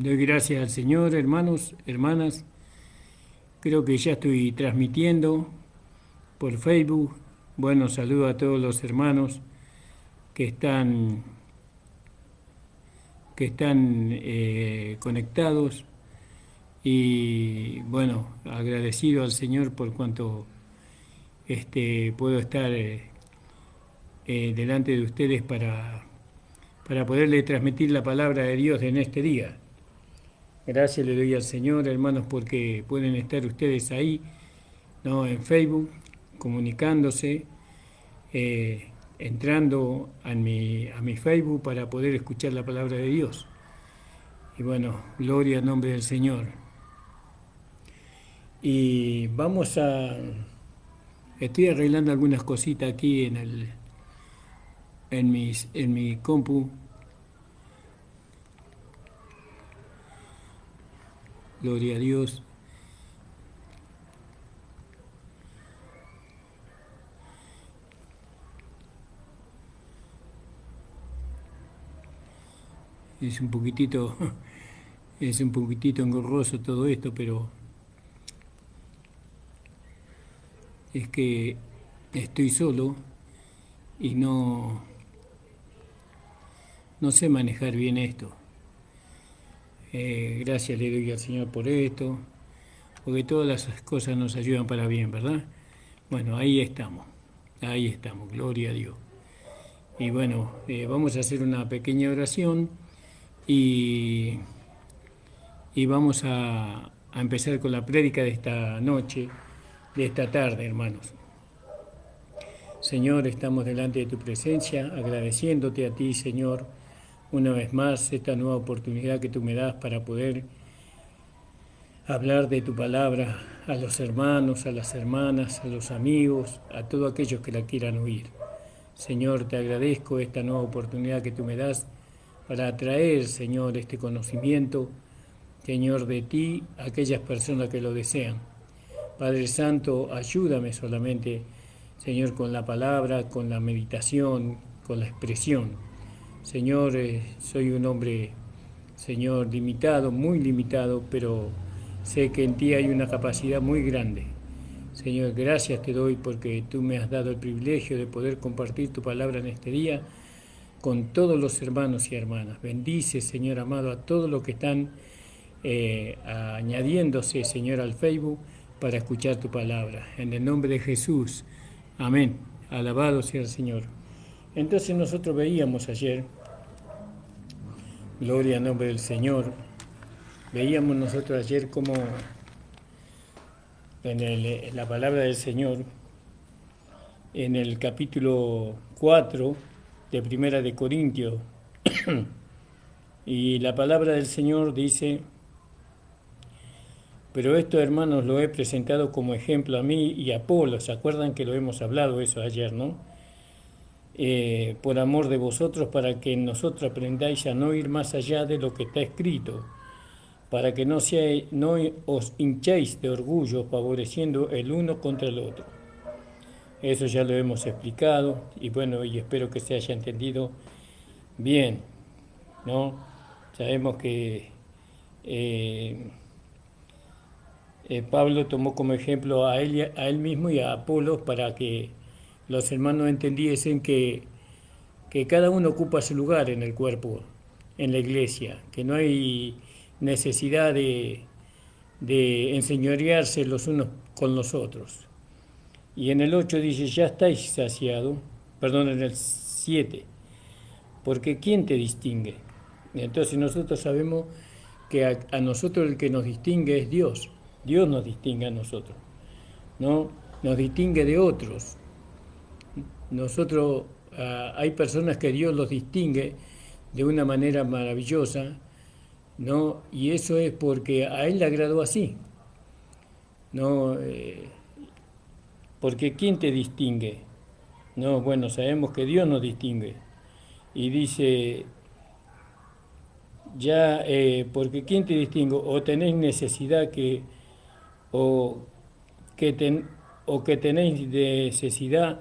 Doy gracias al Señor, hermanos, hermanas. Creo que ya estoy transmitiendo por Facebook. Bueno, saludo a todos los hermanos que están conectados. Y bueno, agradecido al Señor por cuanto puedo estar delante de ustedes para poderle transmitir la palabra de Dios en este día. Gracias le doy al Señor, hermanos, porque pueden estar ustedes ahí, ¿no? En Facebook, comunicándose, entrando a mi Facebook para poder escuchar la palabra de Dios. Y bueno, gloria al nombre del Señor. Y estoy arreglando algunas cositas aquí en mi compu. Gloria a Dios. Es un poquitito engorroso todo esto, pero es que estoy solo y no sé manejar bien esto. Gracias le doy al Señor por esto, porque todas las cosas nos ayudan para bien, ¿verdad? Bueno, ahí estamos, gloria a Dios. Y bueno, vamos a hacer una pequeña oración y vamos a empezar con la prédica de esta noche, de esta tarde, hermanos. Señor, estamos delante de tu presencia, agradeciéndote a ti, Señor, una vez más esta nueva oportunidad que tú me das para poder hablar de tu palabra a los hermanos, a las hermanas, a los amigos, a todos aquellos que la quieran oír. Señor, te agradezco esta nueva oportunidad que tú me das para traer, Señor, este conocimiento, Señor, de ti a aquellas personas que lo desean. Padre Santo, ayúdame solamente, Señor, con la palabra, con la meditación, con la expresión. Señor, soy un hombre, Señor, limitado, muy limitado, pero sé que en ti hay una capacidad muy grande. Señor, gracias te doy porque tú me has dado el privilegio de poder compartir tu palabra en este día con todos los hermanos y hermanas. Bendice, Señor amado, a todos los que están añadiéndose, Señor, al Facebook para escuchar tu palabra. En el nombre de Jesús. Amén. Alabado sea el Señor. Entonces nosotros veíamos ayer, gloria al nombre del Señor, veíamos nosotros ayer cómo en la palabra del Señor, en el capítulo 4 de Primera de Corintios, y la palabra del Señor dice: pero esto, hermanos, lo he presentado como ejemplo a mí y a Apolo. ¿Se acuerdan que lo hemos hablado eso ayer, no? Por amor de vosotros, para que nosotros aprendáis a no ir más allá de lo que está escrito, para que no os hinchéis de orgullo, favoreciendo el uno contra el otro. Eso ya lo hemos explicado y bueno, y espero que se haya entendido bien, ¿no? Sabemos que Pablo tomó como ejemplo a él mismo y a Apolos para que los hermanos entendiesen que cada uno ocupa su lugar en el cuerpo, en la iglesia, que no hay necesidad de enseñorearse los unos con los otros. Y en el 8 dice: ya estáis saciados, perdón, en el 7, porque ¿quién te distingue? Entonces nosotros sabemos que a nosotros el que nos distingue es Dios. Dios nos distingue a nosotros, ¿no? Nos distingue de otros. Nosotros, hay personas que Dios los distingue de una manera maravillosa, ¿no? Y eso es porque a Él le agradó así, ¿no? Porque ¿quién te distingue? No, bueno, sabemos que Dios nos distingue. Y dice, ya, porque ¿quién te distingue? O tenéis necesidad o que tenéis necesidad,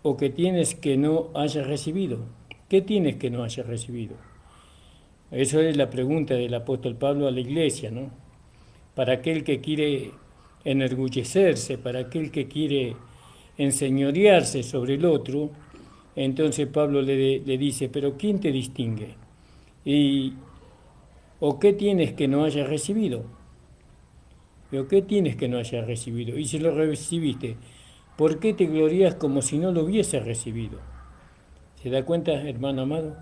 o que tienes que no hayas recibido. ¿Qué tienes que no hayas recibido? Eso es la pregunta del apóstol Pablo a la iglesia, ¿no? Para aquel que quiere enorgullecerse, para aquel que quiere enseñorearse sobre el otro, entonces Pablo le dice, pero ¿quién te distingue? ¿Y, ¿O qué tienes que no hayas recibido? ¿O qué tienes que no hayas recibido? Y si lo recibiste, ¿por qué te glorías como si no lo hubieses recibido? ¿Se da cuenta, hermano amado?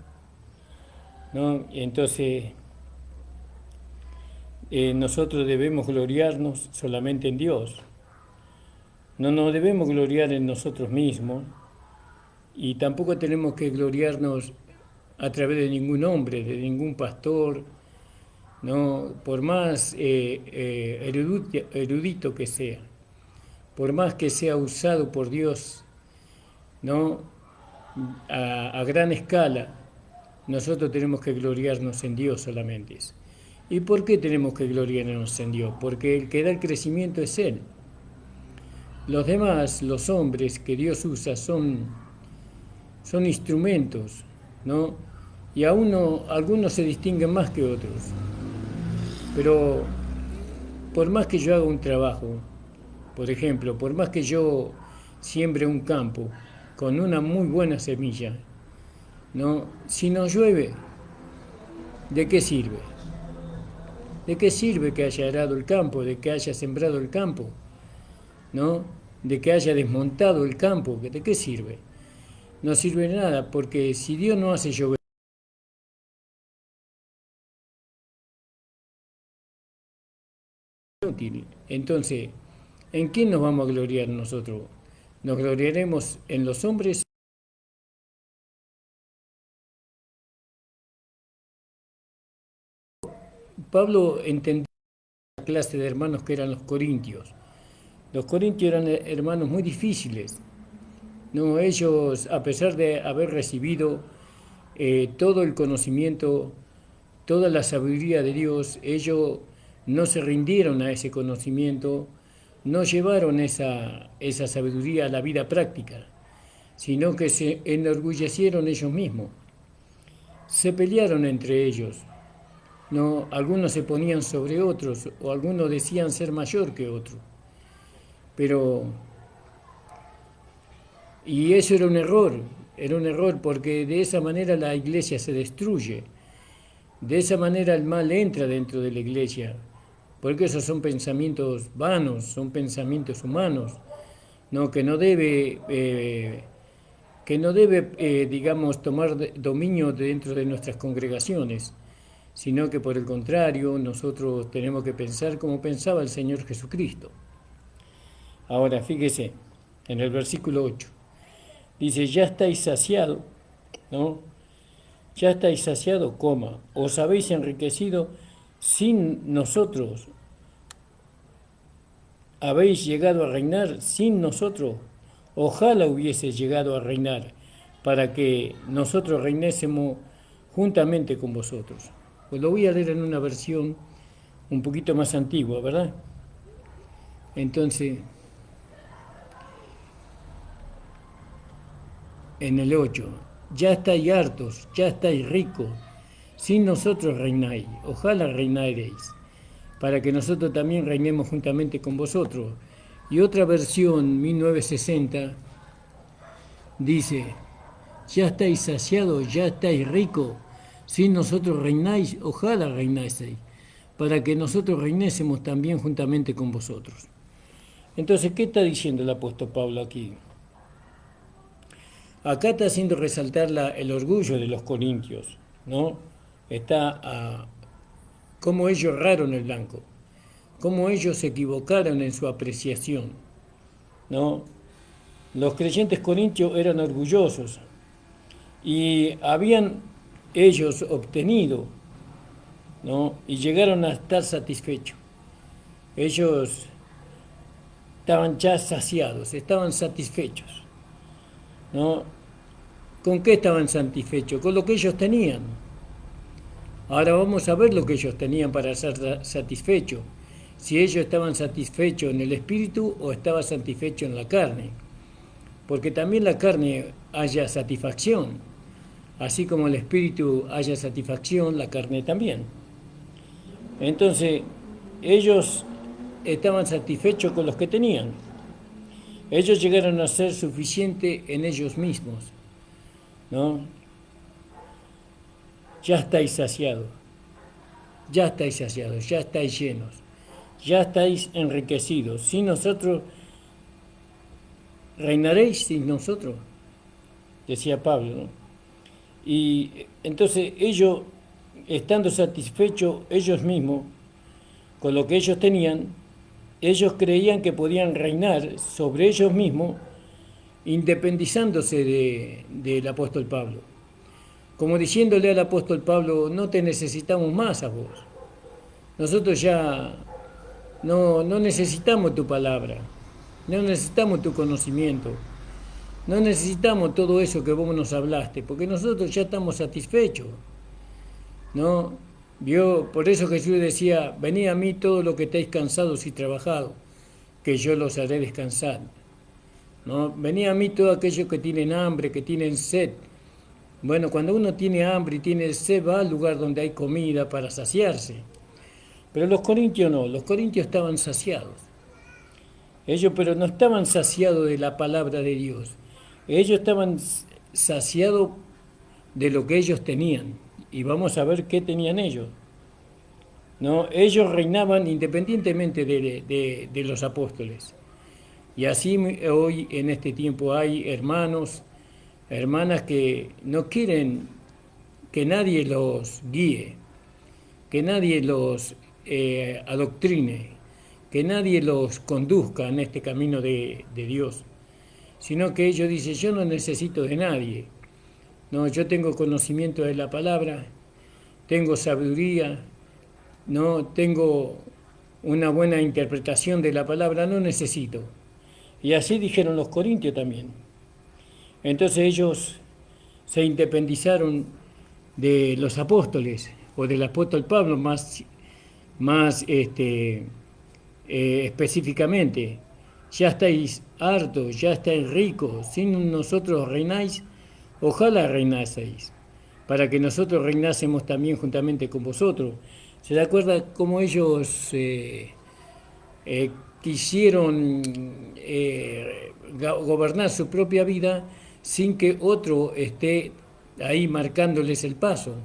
¿No? Entonces, nosotros debemos gloriarnos solamente en Dios. No nos debemos gloriar en nosotros mismos y tampoco tenemos que gloriarnos a través de ningún hombre, de ningún pastor, ¿no? Por más erudito que sea, por más que sea usado por Dios, ¿no? A gran escala, nosotros tenemos que gloriarnos en Dios solamente. ¿Y por qué tenemos que gloriarnos en Dios? Porque el que da el crecimiento es Él. Los demás, los hombres que Dios usa, son instrumentos, ¿no? Y algunos se distinguen más que otros. Pero por más que yo haga un trabajo, por ejemplo, por más que yo siembre un campo con una muy buena semilla, ¿no? Si no llueve, ¿de qué sirve? ¿De qué sirve que haya arado el campo, de que haya sembrado el campo, ¿no? De que haya desmontado el campo? ¿De qué sirve? No sirve de nada, porque si Dios no hace llover, es inútil. Entonces, ¿en quién nos vamos a gloriar nosotros? ¿Nos gloriaremos en los hombres? Pablo entendió la clase de hermanos que eran los corintios. Los corintios eran hermanos muy difíciles. No, ellos, a pesar de haber recibido todo el conocimiento, toda la sabiduría de Dios, ellos no se rindieron a ese conocimiento, no llevaron esa sabiduría a la vida práctica, sino que se enorgullecieron ellos mismos, se pelearon entre ellos, no, algunos se ponían sobre otros o algunos decían ser mayor que otros, pero y eso era un error porque de esa manera la iglesia se destruye. De esa manera el mal entra dentro de la iglesia, porque esos son pensamientos vanos, son pensamientos humanos, ¿no? Que no debe digamos, tomar dominio dentro de nuestras congregaciones, sino que por el contrario nosotros tenemos que pensar como pensaba el Señor Jesucristo. Ahora, fíjese, en el versículo 8, dice, ya estáis saciado, ¿no? Ya estáis saciado, coma, os habéis enriquecido sin nosotros, habéis llegado a reinar sin nosotros, ojalá hubiese llegado a reinar, para que nosotros reinésemos juntamente con vosotros. Pues lo voy a leer en una versión un poquito más antigua, ¿verdad? Entonces, en el 8, ya estáis hartos, ya estáis ricos, sin nosotros reináis, ojalá reinaréis, para que nosotros también reinemos juntamente con vosotros. Y otra versión, 1960, dice, ya estáis saciados, ya estáis ricos, sin nosotros reináis, ojalá reináis, para que nosotros reinésemos también juntamente con vosotros. Entonces, ¿qué está diciendo el apóstol Pablo aquí? Acá está haciendo resaltar el orgullo de los corintios, ¿no? Está cómo ellos erraron el blanco, cómo ellos se equivocaron en su apreciación, ¿no? Los creyentes corintios eran orgullosos y habían ellos obtenido, ¿no? Y llegaron a estar satisfechos. Ellos estaban ya saciados, estaban satisfechos, ¿no? ¿Con qué estaban satisfechos? Con lo que ellos tenían. Ahora vamos a ver lo que ellos tenían para ser satisfechos. Si ellos estaban satisfechos en el espíritu o estaban satisfechos en la carne. Porque también la carne haya satisfacción. así como el espíritu haya satisfacción, la carne también. Entonces, ellos estaban satisfechos con los que tenían. Ellos llegaron a ser suficientes en ellos mismos, ¿no? Ya estáis saciados, ya estáis saciados, ya estáis llenos, ya estáis enriquecidos. Sin nosotros, reinaréis sin nosotros, decía Pablo, ¿no? Y entonces ellos, estando satisfechos ellos mismos con lo que ellos tenían, ellos creían que podían reinar sobre ellos mismos, independizándose del apóstol Pablo. Como diciéndole al apóstol Pablo, no te necesitamos más a vos. Nosotros ya no necesitamos tu palabra, no necesitamos tu conocimiento, no necesitamos todo eso que vos nos hablaste, porque nosotros ya estamos satisfechos, ¿no? Por eso Jesús decía, venid a mí todos los que estáis cansados y trabajados, que yo los haré descansar, ¿no? Venid a mí todos aquellos que tienen hambre, que tienen sed. Bueno, cuando uno tiene hambre y tiene sed, va al lugar donde hay comida para saciarse. Pero los corintios no, los corintios estaban saciados. Ellos, pero no estaban saciados de la palabra de Dios. Ellos estaban saciados de lo que ellos tenían. Y vamos a ver qué tenían ellos, ¿no? Ellos reinaban independientemente de los apóstoles. Y así hoy en este tiempo hay hermanos, hermanas que no quieren que nadie los guíe, que nadie los adoctrine, que nadie los conduzca en este camino de Dios, sino que ellos dicen, yo no necesito de nadie, no, yo tengo conocimiento de la palabra, tengo sabiduría, no tengo una buena interpretación de la palabra, no necesito. Y así dijeron los corintios también. Entonces ellos se independizaron de los apóstoles, o del apóstol Pablo más específicamente. Ya estáis hartos, ya estáis ricos, sin nosotros reináis, ojalá reinaseis, para que nosotros reinásemos también juntamente con vosotros. ¿Se da cuenta cómo ellos quisieron gobernar su propia vida sin que otro esté ahí marcándoles el paso?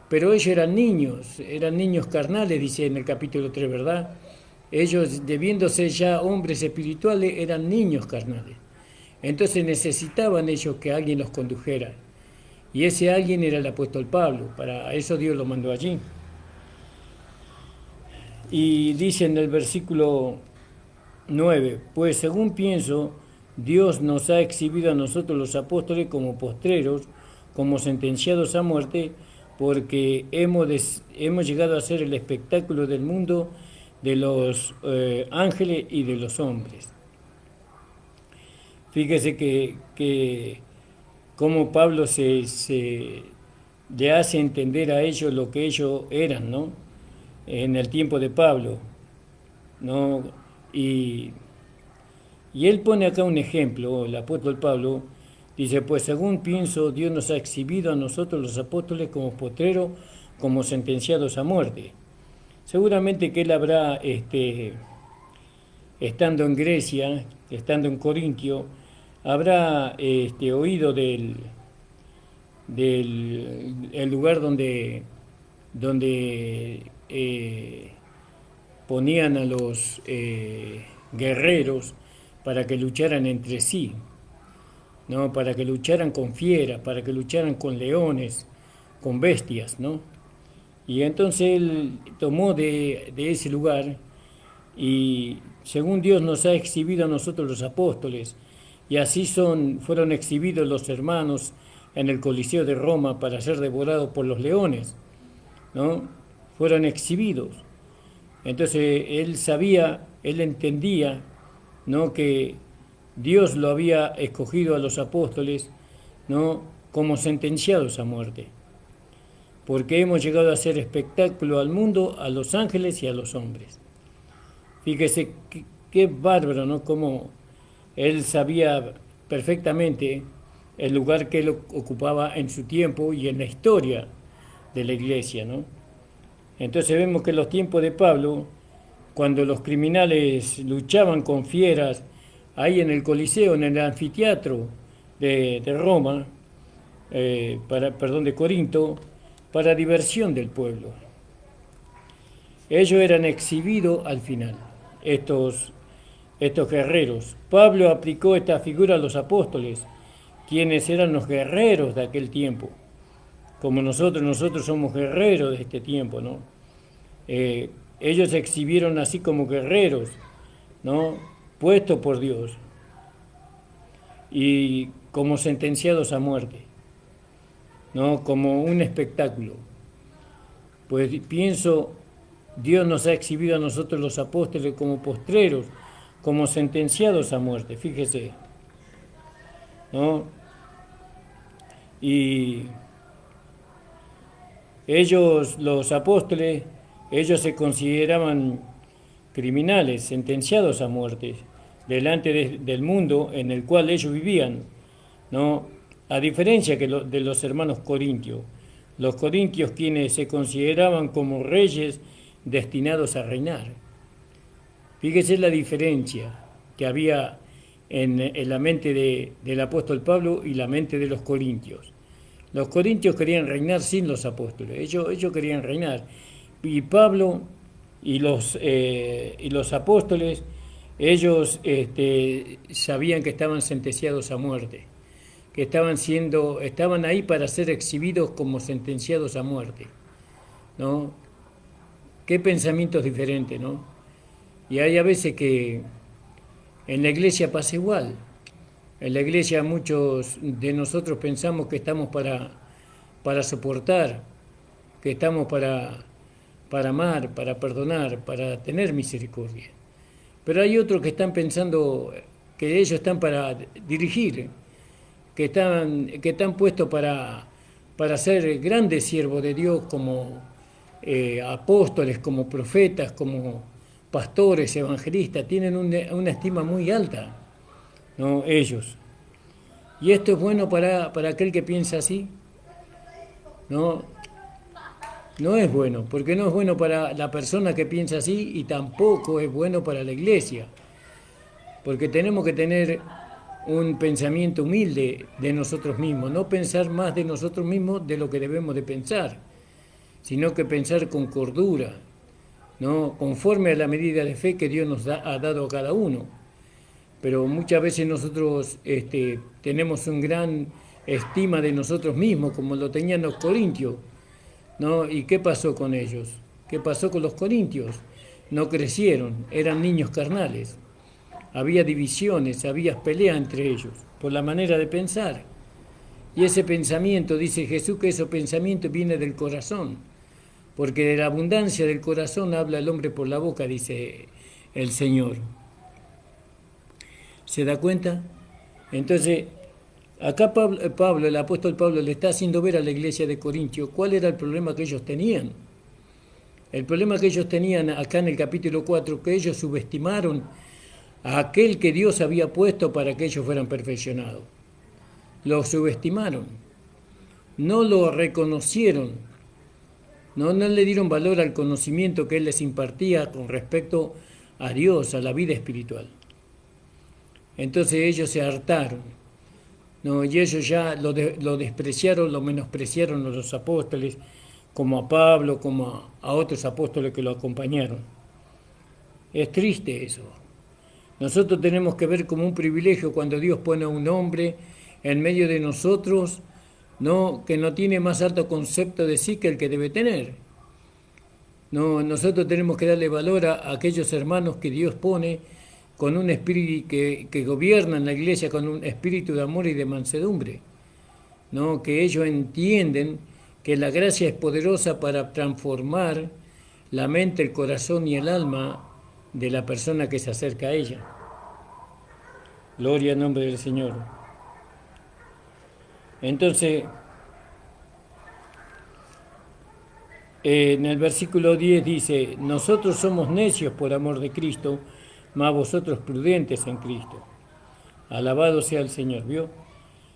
Pero ellos eran niños carnales, dice en el capítulo 3, ¿verdad? Ellos, debiéndose ya hombres espirituales, eran niños carnales. Entonces necesitaban ellos que alguien los condujera. Y ese alguien era el apóstol Pablo. Para eso Dios lo mandó allí. Y dice en el versículo 9, pues según pienso, Dios nos ha exhibido a nosotros los apóstoles como postreros, como sentenciados a muerte, porque hemos llegado a ser el espectáculo del mundo de los ángeles y de los hombres. Fíjese que como Pablo le hace entender a ellos lo que ellos eran, ¿no? En el tiempo de Pablo, ¿no? Y él pone acá un ejemplo, el apóstol Pablo, dice, pues según pienso, Dios nos ha exhibido a nosotros los apóstoles como postreros, como sentenciados a muerte. Seguramente que él habrá, estando en Grecia, estando en Corintio, habrá oído del el lugar donde ponían a los guerreros para que lucharan entre sí, ¿no? Para que lucharan con fieras, para que lucharan con leones, con bestias, ¿no? Y entonces él tomó de ese lugar y según Dios nos ha exhibido a nosotros los apóstoles, y así fueron exhibidos los hermanos en el Coliseo de Roma para ser devorados por los leones, ¿no? Fueron exhibidos. Entonces él entendía, ¿no?, que Dios lo había escogido a los apóstoles, ¿no?, como sentenciados a muerte, porque hemos llegado a hacer espectáculo al mundo, a los ángeles y a los hombres. Fíjese qué bárbaro, ¿no?, como él sabía perfectamente el lugar que él ocupaba en su tiempo y en la historia de la iglesia, ¿no? Entonces vemos que en los tiempos de Pablo, cuando los criminales luchaban con fieras, ahí en el Coliseo, en el anfiteatro de Roma, de Corinto, para diversión del pueblo. Ellos eran exhibidos al final, estos guerreros. Pablo aplicó esta figura a los apóstoles, quienes eran los guerreros de aquel tiempo. Como nosotros somos guerreros de este tiempo, ¿no? Ellos se exhibieron así como guerreros, ¿no? Puestos por Dios y como sentenciados a muerte, ¿no? Como un espectáculo. Pues pienso, Dios nos ha exhibido a nosotros los apóstoles como postreros, como sentenciados a muerte, fíjese, ¿no? Y ellos, los apóstoles, ellos se consideraban criminales, sentenciados a muerte, delante del mundo en el cual ellos vivían, ¿no? A diferencia de los hermanos corintios. Los corintios, quienes se consideraban como reyes destinados a reinar. Fíjese la diferencia que había en la mente del apóstol Pablo y la mente de los corintios. Los corintios querían reinar sin los apóstoles, ellos querían reinar. Y Pablo y los apóstoles, ellos sabían que estaban sentenciados a muerte, que estaban ahí para ser exhibidos como sentenciados a muerte, ¿no? Qué pensamientos diferentes, ¿no? Y hay a veces que en la iglesia pasa igual. En la iglesia muchos de nosotros pensamos que estamos para soportar, que estamos para amar, para perdonar, para tener misericordia. Pero hay otros que están pensando que ellos están para dirigir, que están puestos para ser grandes siervos de Dios como apóstoles, como profetas, como pastores, evangelistas. Tienen una estima muy alta, ¿no? Ellos. ¿Y esto es bueno para aquel que piensa así? No, no es bueno, porque no es bueno para la persona que piensa así y tampoco es bueno para la iglesia, porque tenemos que tener un pensamiento humilde de nosotros mismos, no pensar más de nosotros mismos de lo que debemos de pensar, sino que pensar con cordura, ¿no? Conforme a la medida de fe que Dios nos ha dado a cada uno. Pero muchas veces nosotros tenemos un gran estima de nosotros mismos, como lo tenían los corintios, ¿no? ¿Y qué pasó con ellos? ¿Qué pasó con los corintios? No crecieron, eran niños carnales. Había divisiones, había pelea entre ellos, por la manera de pensar. Y ese pensamiento, dice Jesús, que ese pensamiento viene del corazón, porque de la abundancia del corazón habla el hombre por la boca, dice el Señor. ¿Se da cuenta? Entonces, acá Pablo, el apóstol Pablo, le está haciendo ver a la iglesia de Corintio cuál era el problema que ellos tenían. El problema que ellos tenían acá en el capítulo 4, que ellos subestimaron a aquel que Dios había puesto para que ellos fueran perfeccionados. Lo subestimaron, no lo reconocieron, no le dieron valor al conocimiento que Él les impartía con respecto a Dios, a la vida espiritual. Entonces ellos se hartaron, ¿no? Y ellos ya lo despreciaron, lo menospreciaron a los apóstoles, como a Pablo, como a otros apóstoles que lo acompañaron. Es triste eso. Nosotros tenemos que ver como un privilegio cuando Dios pone a un hombre en medio de nosotros, ¿no? Que no tiene más alto concepto de sí que el que debe tener. No, nosotros tenemos que darle valor a aquellos hermanos que Dios pone con un espíritu que gobierna en la iglesia, con un espíritu de amor y de mansedumbre, ¿no? Que ellos entienden que la gracia es poderosa para transformar la mente, el corazón y el alma de la persona que se acerca a ella. Gloria al nombre del Señor. Entonces, en el versículo 10 dice: nosotros somos necios por amor de Cristo, mas vosotros prudentes en Cristo. Alabado sea el Señor, ¿vio?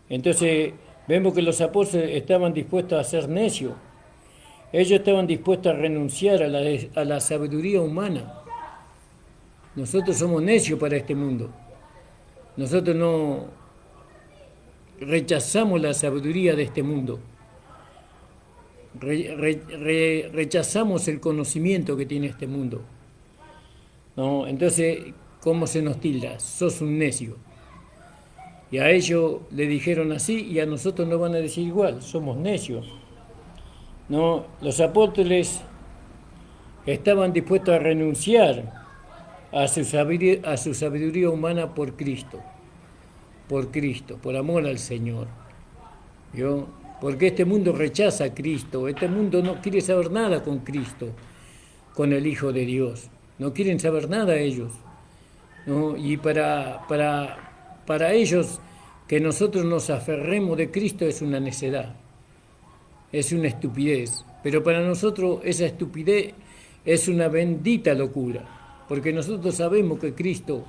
Entonces vemos que los apóstoles estaban dispuestos a ser necios. Ellos estaban dispuestos a renunciar a la sabiduría humana. Nosotros somos necios para este mundo. Nosotros no rechazamos la sabiduría de este mundo. Rechazamos el conocimiento que tiene este mundo. ¿No? Entonces, ¿cómo se nos tilda? Sos un necio. Y a ellos le dijeron así y a nosotros nos van a decir igual, somos necios. ¿No? Los apóstoles estaban dispuestos a renunciar a su sabiduría humana por Cristo, por amor al Señor. ¿Vio? Porque este mundo rechaza a Cristo, este mundo no quiere saber nada con Cristo, con el Hijo de Dios. No quieren saber nada ellos, ¿no? Y para ellos que nosotros nos aferremos de Cristo es una necedad, es una estupidez. Pero para nosotros esa estupidez es una bendita locura, porque nosotros sabemos que Cristo,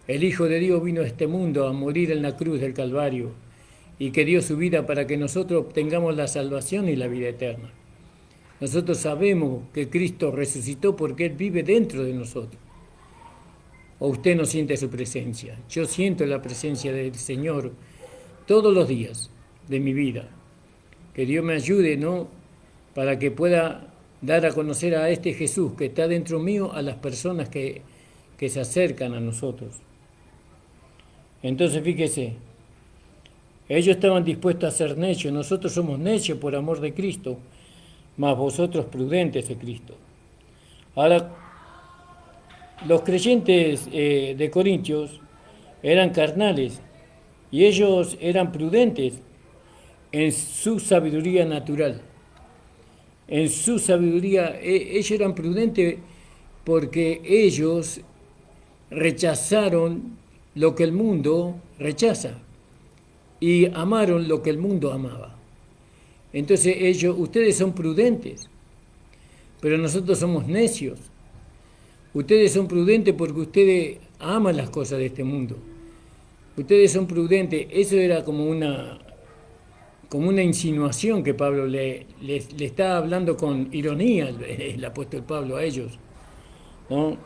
el Hijo de Dios, vino a este mundo a morir en la cruz del Calvario y que dio su vida para que nosotros obtengamos la salvación y la vida eterna. Nosotros sabemos que Cristo resucitó porque Él vive dentro de nosotros. ¿O usted no siente su presencia? Yo siento la presencia del Señor todos los días de mi vida. Que Dios me ayude, ¿no? Para que pueda dar a conocer a este Jesús que está dentro mío a las personas que se acercan a nosotros. Entonces, fíjese, ellos estaban dispuestos a ser necios, nosotros somos necios por amor de Cristo, mas vosotros prudentes de Cristo. Ahora, los creyentes de Corintios eran carnales y ellos eran prudentes en su sabiduría natural. En su sabiduría, ellos eran prudentes porque ellos rechazaron lo que el mundo rechaza y amaron lo que el mundo amaba. Entonces ustedes son prudentes, pero nosotros somos necios. Ustedes son prudentes porque ustedes aman las cosas de este mundo. Ustedes son prudentes. Eso era como una insinuación que Pablo le está hablando con ironía, el apóstol Pablo a ellos, ¿no?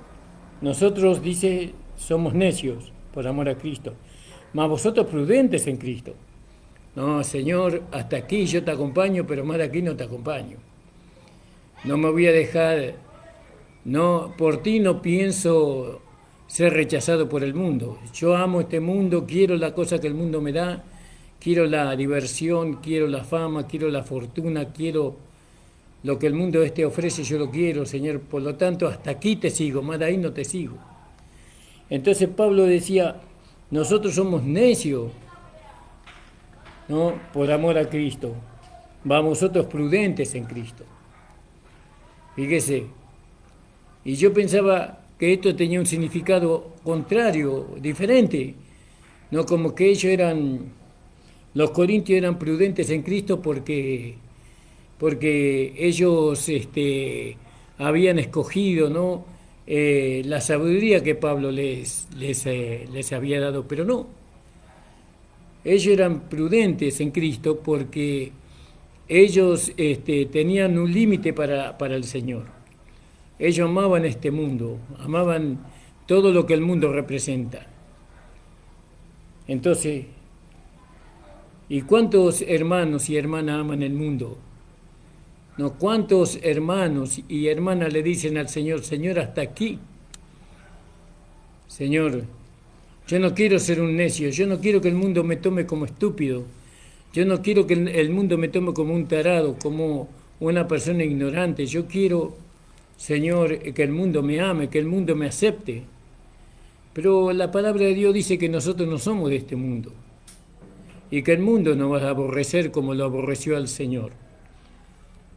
Nosotros, dice, somos necios por amor a Cristo, mas vosotros prudentes en Cristo. No, Señor, hasta aquí yo te acompaño, pero más de aquí no te acompaño. No me voy a dejar, no, por ti no pienso ser rechazado por el mundo. Yo amo este mundo, quiero la cosa que el mundo me da, quiero la diversión, quiero la fama, quiero la fortuna, quiero lo que el mundo ofrece, yo lo quiero, Señor. Por lo tanto, hasta aquí te sigo, más de ahí no te sigo. Entonces Pablo decía, nosotros somos necios, ¿no? Por amor a Cristo. Vamos nosotros prudentes en Cristo. Fíjese. Y yo pensaba que esto tenía un significado contrario, diferente. No como que los corintios eran prudentes en Cristo porque ellos habían escogido, ¿no? La sabiduría que Pablo les había dado, pero no. Ellos eran prudentes en Cristo porque ellos tenían un límite para el Señor. Ellos amaban este mundo, amaban todo lo que el mundo representa. Entonces, ¿y cuántos hermanos y hermanas aman el mundo? ¿No? ¿Cuántos hermanos y hermanas le dicen al Señor, Señor, hasta aquí? Señor, yo no quiero ser un necio, yo no quiero que el mundo me tome como estúpido, yo no quiero que el mundo me tome como un tarado, como una persona ignorante, yo quiero, Señor, que el mundo me ame, que el mundo me acepte. Pero la palabra de Dios dice que nosotros no somos de este mundo y que el mundo nos va a aborrecer como lo aborreció al Señor.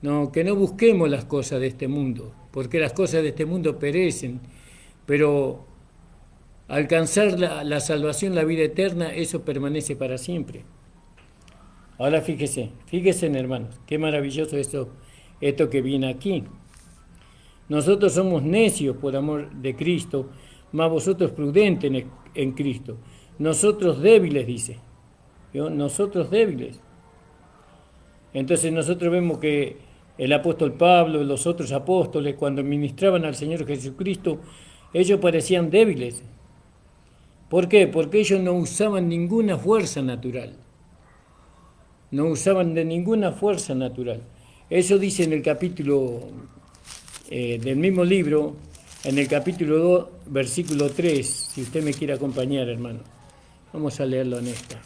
No, que no busquemos las cosas de este mundo, porque las cosas de este mundo perecen, pero alcanzar la salvación, la vida eterna, eso permanece para siempre. Ahora fíjese, hermanos, qué maravilloso esto que viene aquí. Nosotros somos necios por amor de Cristo, mas vosotros prudentes en Cristo. Nosotros débiles, dice. ¿vio? Nosotros débiles. Entonces nosotros vemos que el apóstol Pablo, los otros apóstoles, cuando ministraban al Señor Jesucristo, ellos parecían débiles. ¿Por qué? Porque ellos no usaban ninguna fuerza natural. No usaban de ninguna fuerza natural. Eso dice en el capítulo del mismo libro, en el capítulo 2, versículo 3, si usted me quiere acompañar, hermano. Vamos a leerlo en esta.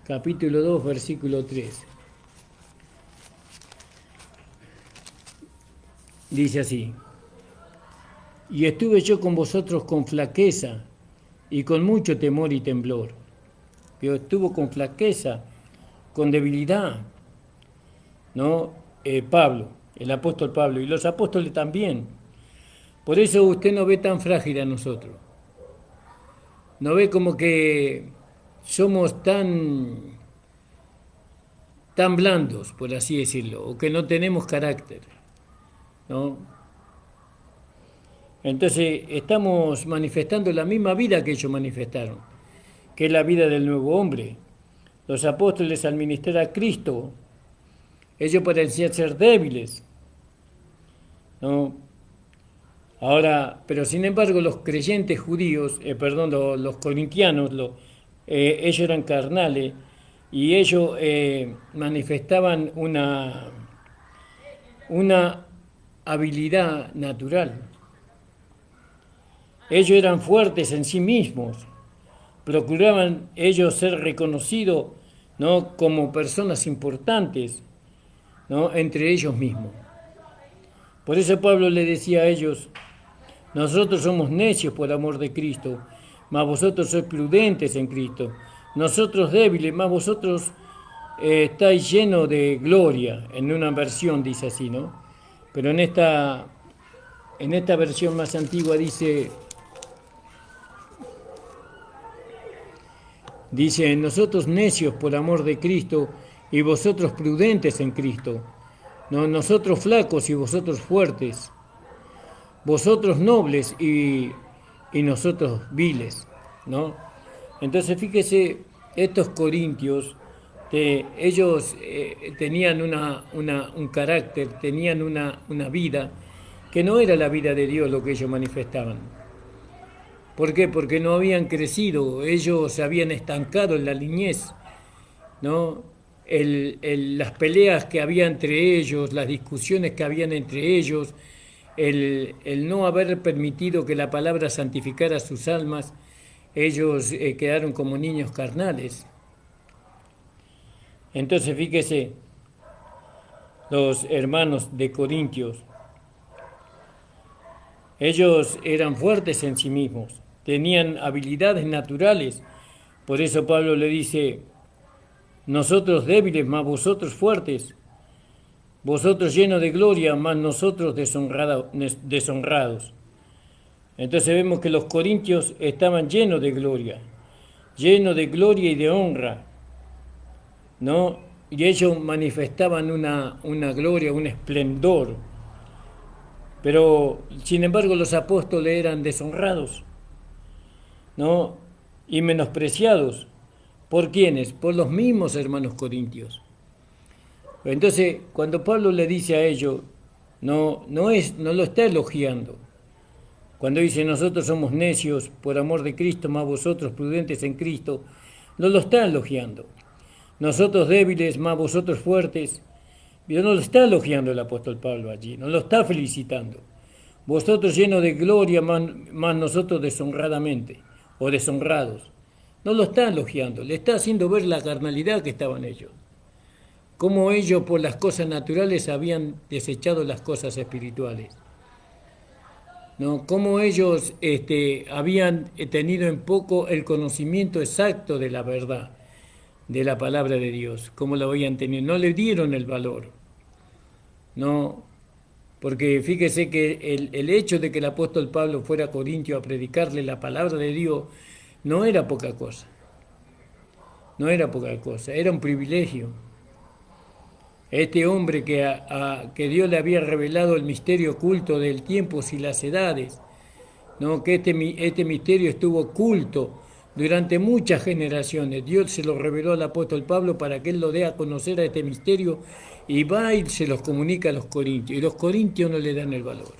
Capítulo 2, versículo 3. Dice así: y estuve yo con vosotros con flaqueza y con mucho temor y temblor. Yo estuvo con flaqueza, con debilidad, ¿no? Pablo, el apóstol Pablo, y los apóstoles también. Por eso usted no ve tan frágil a nosotros. No ve como que somos tan blandos, por así decirlo, o que no tenemos carácter, ¿no? Entonces estamos manifestando la misma vida que ellos manifestaron, que es la vida del nuevo hombre. Los apóstoles, al ministrar a Cristo, ellos parecían ser débiles, ¿no? Ahora, pero sin embargo los creyentes judíos, los corintianos, ellos eran carnales y ellos manifestaban una habilidad natural. Ellos eran fuertes en sí mismos, procuraban ellos ser reconocidos, ¿no?, como personas importantes, ¿no?, entre ellos mismos. Por eso Pablo le decía a ellos: nosotros somos necios por amor de Cristo, mas vosotros sois prudentes en Cristo. Nosotros débiles, mas vosotros estáis llenos de gloria. En una versión dice así, ¿no? Pero en esta versión más antigua dice, nosotros necios por amor de Cristo y vosotros prudentes en Cristo. No, nosotros flacos y vosotros fuertes. Vosotros nobles y nosotros viles, ¿no? Entonces fíjese, estos corintios, ellos tenían un carácter, tenían una vida que no era la vida de Dios lo que ellos manifestaban. ¿Por qué? Porque no habían crecido, ellos se habían estancado en la niñez, ¿no? Las peleas que había entre ellos, las discusiones que habían entre ellos, el no haber permitido que la palabra santificara sus almas, ellos quedaron como niños carnales. Entonces fíjese, los hermanos de Corintios, ellos eran fuertes en sí mismos, tenían habilidades naturales. Por eso Pablo le dice: nosotros débiles, mas vosotros fuertes. Vosotros llenos de gloria, mas nosotros deshonrados. Entonces vemos que los corintios estaban llenos de gloria y de honra, ¿no? Y ellos manifestaban una gloria, un esplendor. Pero, sin embargo, los apóstoles eran deshonrados, ¿no?, y menospreciados. ¿Por quiénes? Por los mismos hermanos corintios. Entonces, cuando Pablo le dice a ellos, no lo está elogiando. Cuando dice nosotros somos necios por amor de Cristo, más vosotros prudentes en Cristo, no lo está elogiando. Nosotros débiles, más vosotros fuertes. Dios no lo está elogiando el apóstol Pablo allí, no lo está felicitando. Vosotros llenos de gloria, más nosotros deshonradamente o deshonrados. No lo está elogiando, le está haciendo ver la carnalidad que estaban ellos. Cómo ellos por las cosas naturales habían desechado las cosas espirituales, ¿no? Cómo ellos habían tenido en poco el conocimiento exacto de la verdad, de la palabra de Dios, cómo lo habían tenido. No le dieron el valor, ¿no? Porque fíjese que el hecho de que el apóstol Pablo fuera a Corintio a predicarle la palabra de Dios no era poca cosa. No era poca cosa, era un privilegio. Este hombre que Dios le había revelado el misterio oculto del tiempo y las edades, ¿no?, que este misterio estuvo oculto durante muchas generaciones. Dios se lo reveló al apóstol Pablo para que él lo dé a conocer a este misterio y va y se los comunica a los corintios. Y los corintios no le dan el valor.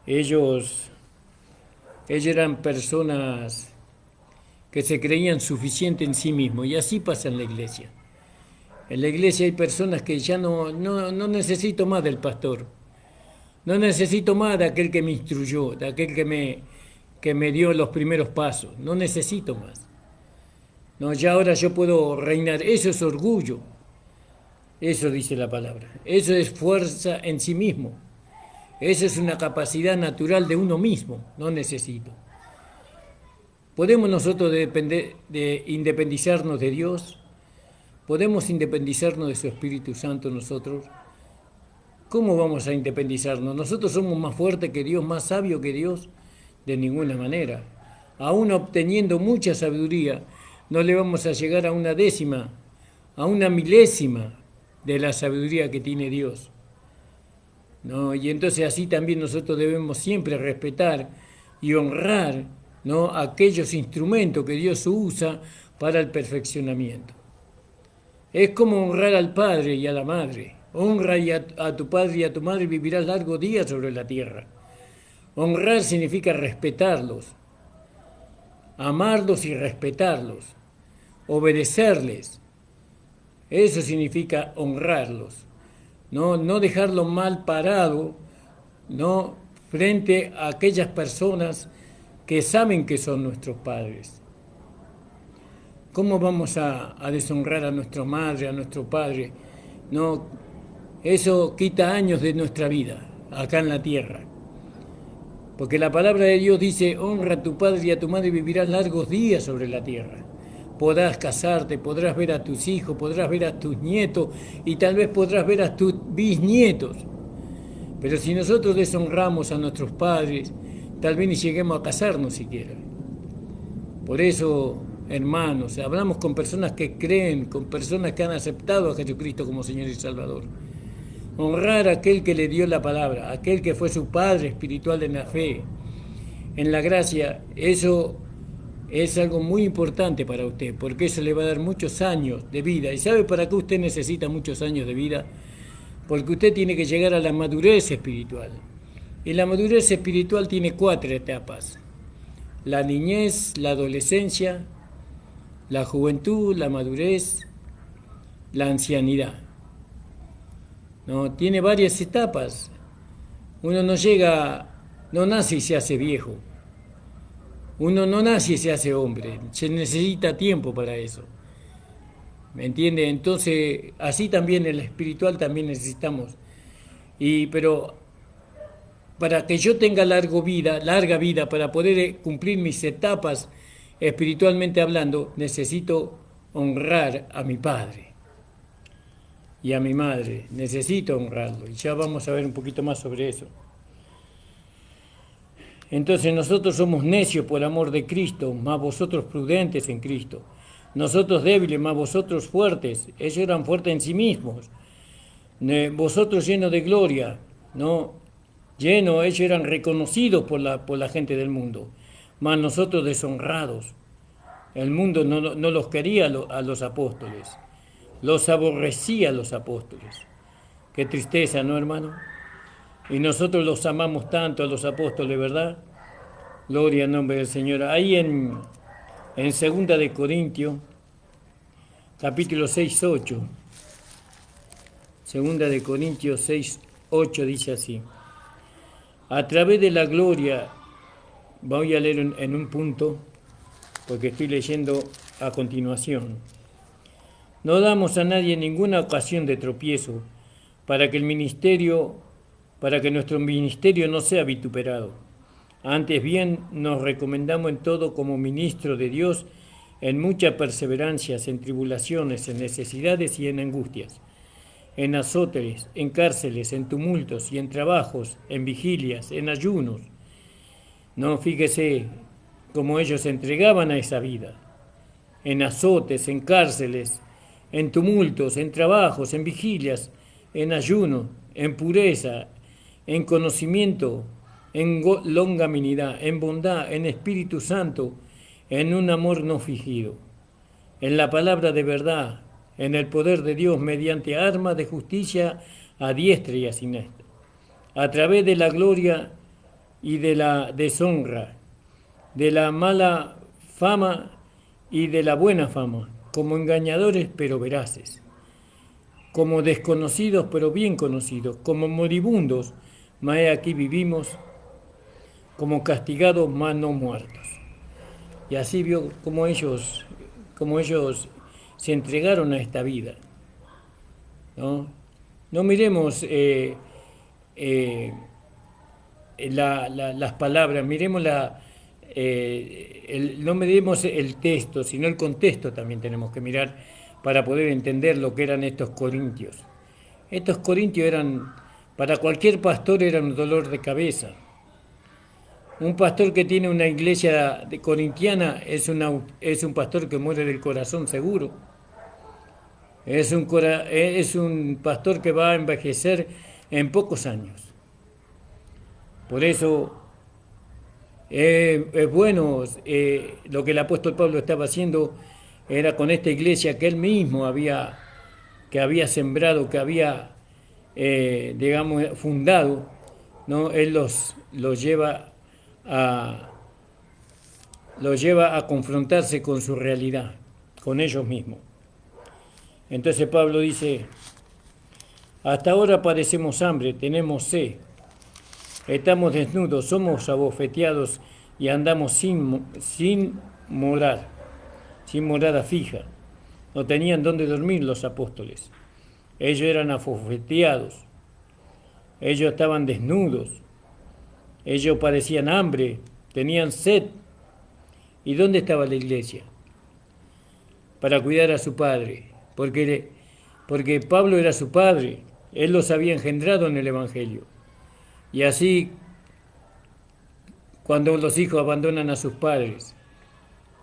Ellos eran personas que se creían suficientes en sí mismos y así pasa en la iglesia. En la iglesia hay personas que ya no necesito más del pastor, no necesito más de aquel que me instruyó, de aquel que me dio los primeros pasos, no necesito más. No, ya ahora yo puedo reinar, eso es orgullo, eso dice la palabra, eso es fuerza en sí mismo, eso es una capacidad natural de uno mismo, no necesito. ¿Podemos nosotros independizarnos de Dios? ¿Podemos independizarnos de su Espíritu Santo nosotros? ¿Cómo vamos a independizarnos? ¿Nosotros somos más fuertes que Dios, más sabios que Dios? De ninguna manera. Aún obteniendo mucha sabiduría, no le vamos a llegar a una décima, a una milésima de la sabiduría que tiene Dios. ¿No? Y entonces así también nosotros debemos siempre respetar y honrar, ¿no?, aquellos instrumentos que Dios usa para el perfeccionamiento. Es como honrar al padre y a la madre. Honra a tu padre y a tu madre y vivirás largos días sobre la tierra. Honrar significa respetarlos, amarlos y respetarlos, obedecerles. Eso significa honrarlos. No dejarlos mal parado, ¿no?, frente a aquellas personas que saben que son nuestros padres. ¿Cómo vamos a deshonrar a nuestra madre, a nuestro padre? No, eso quita años de nuestra vida, acá en la tierra. Porque la palabra de Dios dice, honra a tu padre y a tu madre y vivirás largos días sobre la tierra. Podrás casarte, podrás ver a tus hijos, podrás ver a tus nietos y tal vez podrás ver a tus bisnietos. Pero si nosotros deshonramos a nuestros padres, tal vez ni lleguemos a casarnos siquiera. Por eso, hermanos, hablamos con personas que creen, con personas que han aceptado a Jesucristo como Señor y Salvador. Honrar a aquel que le dio la palabra, aquel que fue su Padre espiritual en la fe, en la gracia, eso es algo muy importante para usted, porque eso le va a dar muchos años de vida. ¿Y sabe para qué usted necesita muchos años de vida? Porque usted tiene que llegar a la madurez espiritual. Y la madurez espiritual tiene 4 etapas. La niñez, la adolescencia, la juventud, la madurez, la ancianidad. ¿No? Tiene varias etapas. Uno no nace y se hace viejo. Uno no nace y se hace hombre. Se necesita tiempo para eso. ¿Me entiende? Entonces, así también en el espiritual también necesitamos. Pero para que yo tenga larga vida, para poder cumplir mis etapas espiritualmente hablando, necesito honrar a mi padre y a mi madre. Necesito honrarlo. Y ya vamos a ver un poquito más sobre eso. Entonces nosotros somos necios por amor de Cristo, más vosotros prudentes en Cristo. Nosotros débiles, más vosotros fuertes. Ellos eran fuertes en sí mismos. Vosotros llenos de gloria, ¿no? Ellos eran reconocidos por la gente del mundo, más nosotros deshonrados. El mundo no los quería a los apóstoles, los aborrecía a los apóstoles. Qué tristeza, ¿no, hermano? Y nosotros los amamos tanto a los apóstoles, ¿verdad? Gloria al nombre del Señor. Ahí en 2 de Corintios, capítulo 6:8, 2 de Corintios 6:8 dice así: a través de la gloria, voy a leer en un punto, porque estoy leyendo a continuación. No damos a nadie ninguna ocasión de tropiezo para que nuestro ministerio no sea vituperado. Antes bien, nos recomendamos en todo como ministro de Dios, en muchas perseverancias, en tribulaciones, en necesidades y en angustias, en azotes, en cárceles, en tumultos y en trabajos, en vigilias, en ayunos. No, fíjese cómo ellos se entregaban a esa vida, en azotes, en cárceles, en tumultos, en trabajos, en vigilias, en ayuno, en pureza, en conocimiento, en longanimidad, en bondad, en Espíritu Santo, en un amor no fingido, en la palabra de verdad, en el poder de Dios mediante armas de justicia a diestra y a siniestra, a través de la gloria y de la deshonra, de la mala fama y de la buena fama, como engañadores pero veraces, como desconocidos pero bien conocidos, como moribundos, mas aquí vivimos, como castigados mas no muertos. Y así vio cómo ellos se entregaron a esta vida. No, no miremos las palabras, miremos no miremos el texto, sino el contexto también tenemos que mirar para poder entender lo que eran estos corintios. Estos corintios para cualquier pastor eran un dolor de cabeza. Un pastor que tiene una iglesia corintiana es un pastor que muere del corazón seguro. Es un pastor que va a envejecer en pocos años. Por eso es bueno lo que el apóstol Pablo estaba haciendo era con esta iglesia que él mismo había sembrado, que había, fundado, ¿no? Él los lleva a confrontarse con su realidad, con ellos mismos. Entonces Pablo dice, hasta ahora padecemos hambre, tenemos sed, estamos desnudos, somos abofeteados y andamos sin morada fija. No tenían dónde dormir los apóstoles. Ellos eran abofeteados, ellos estaban desnudos, ellos padecían hambre, tenían sed. ¿Y dónde estaba la iglesia? Para cuidar a su padre, porque Pablo era su padre, él los había engendrado en el Evangelio. Y así, cuando los hijos abandonan a sus padres,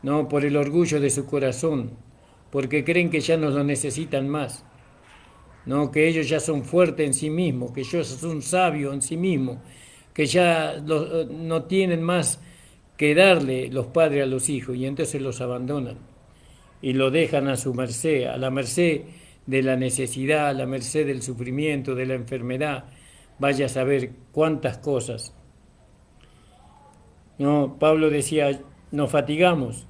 no por el orgullo de su corazón, porque creen que ya no lo necesitan más, no que ellos ya son fuertes en sí mismos, que ellos son sabios en sí mismos, que ya no tienen más que darle los padres a los hijos, y entonces los abandonan y lo dejan a su merced, a la merced de la necesidad, a la merced del sufrimiento, de la enfermedad. Vaya a saber cuántas cosas. No, Pablo decía, nos fatigamos,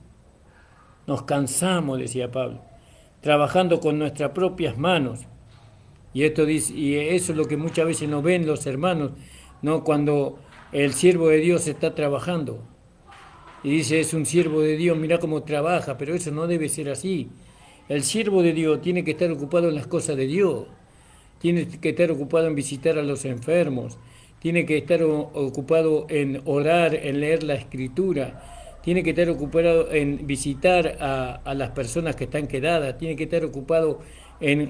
nos cansamos, decía Pablo, trabajando con nuestras propias manos. Y eso es lo que muchas veces no ven los hermanos, ¿no? Cuando el siervo de Dios está trabajando. Y dice, es un siervo de Dios, mira cómo trabaja, pero eso no debe ser así. El siervo de Dios tiene que estar ocupado en las cosas de Dios, tiene que estar ocupado en visitar a los enfermos, tiene que estar ocupado en orar, en leer la Escritura, tiene que estar ocupado en visitar a las personas que están quedadas, tiene que estar ocupado en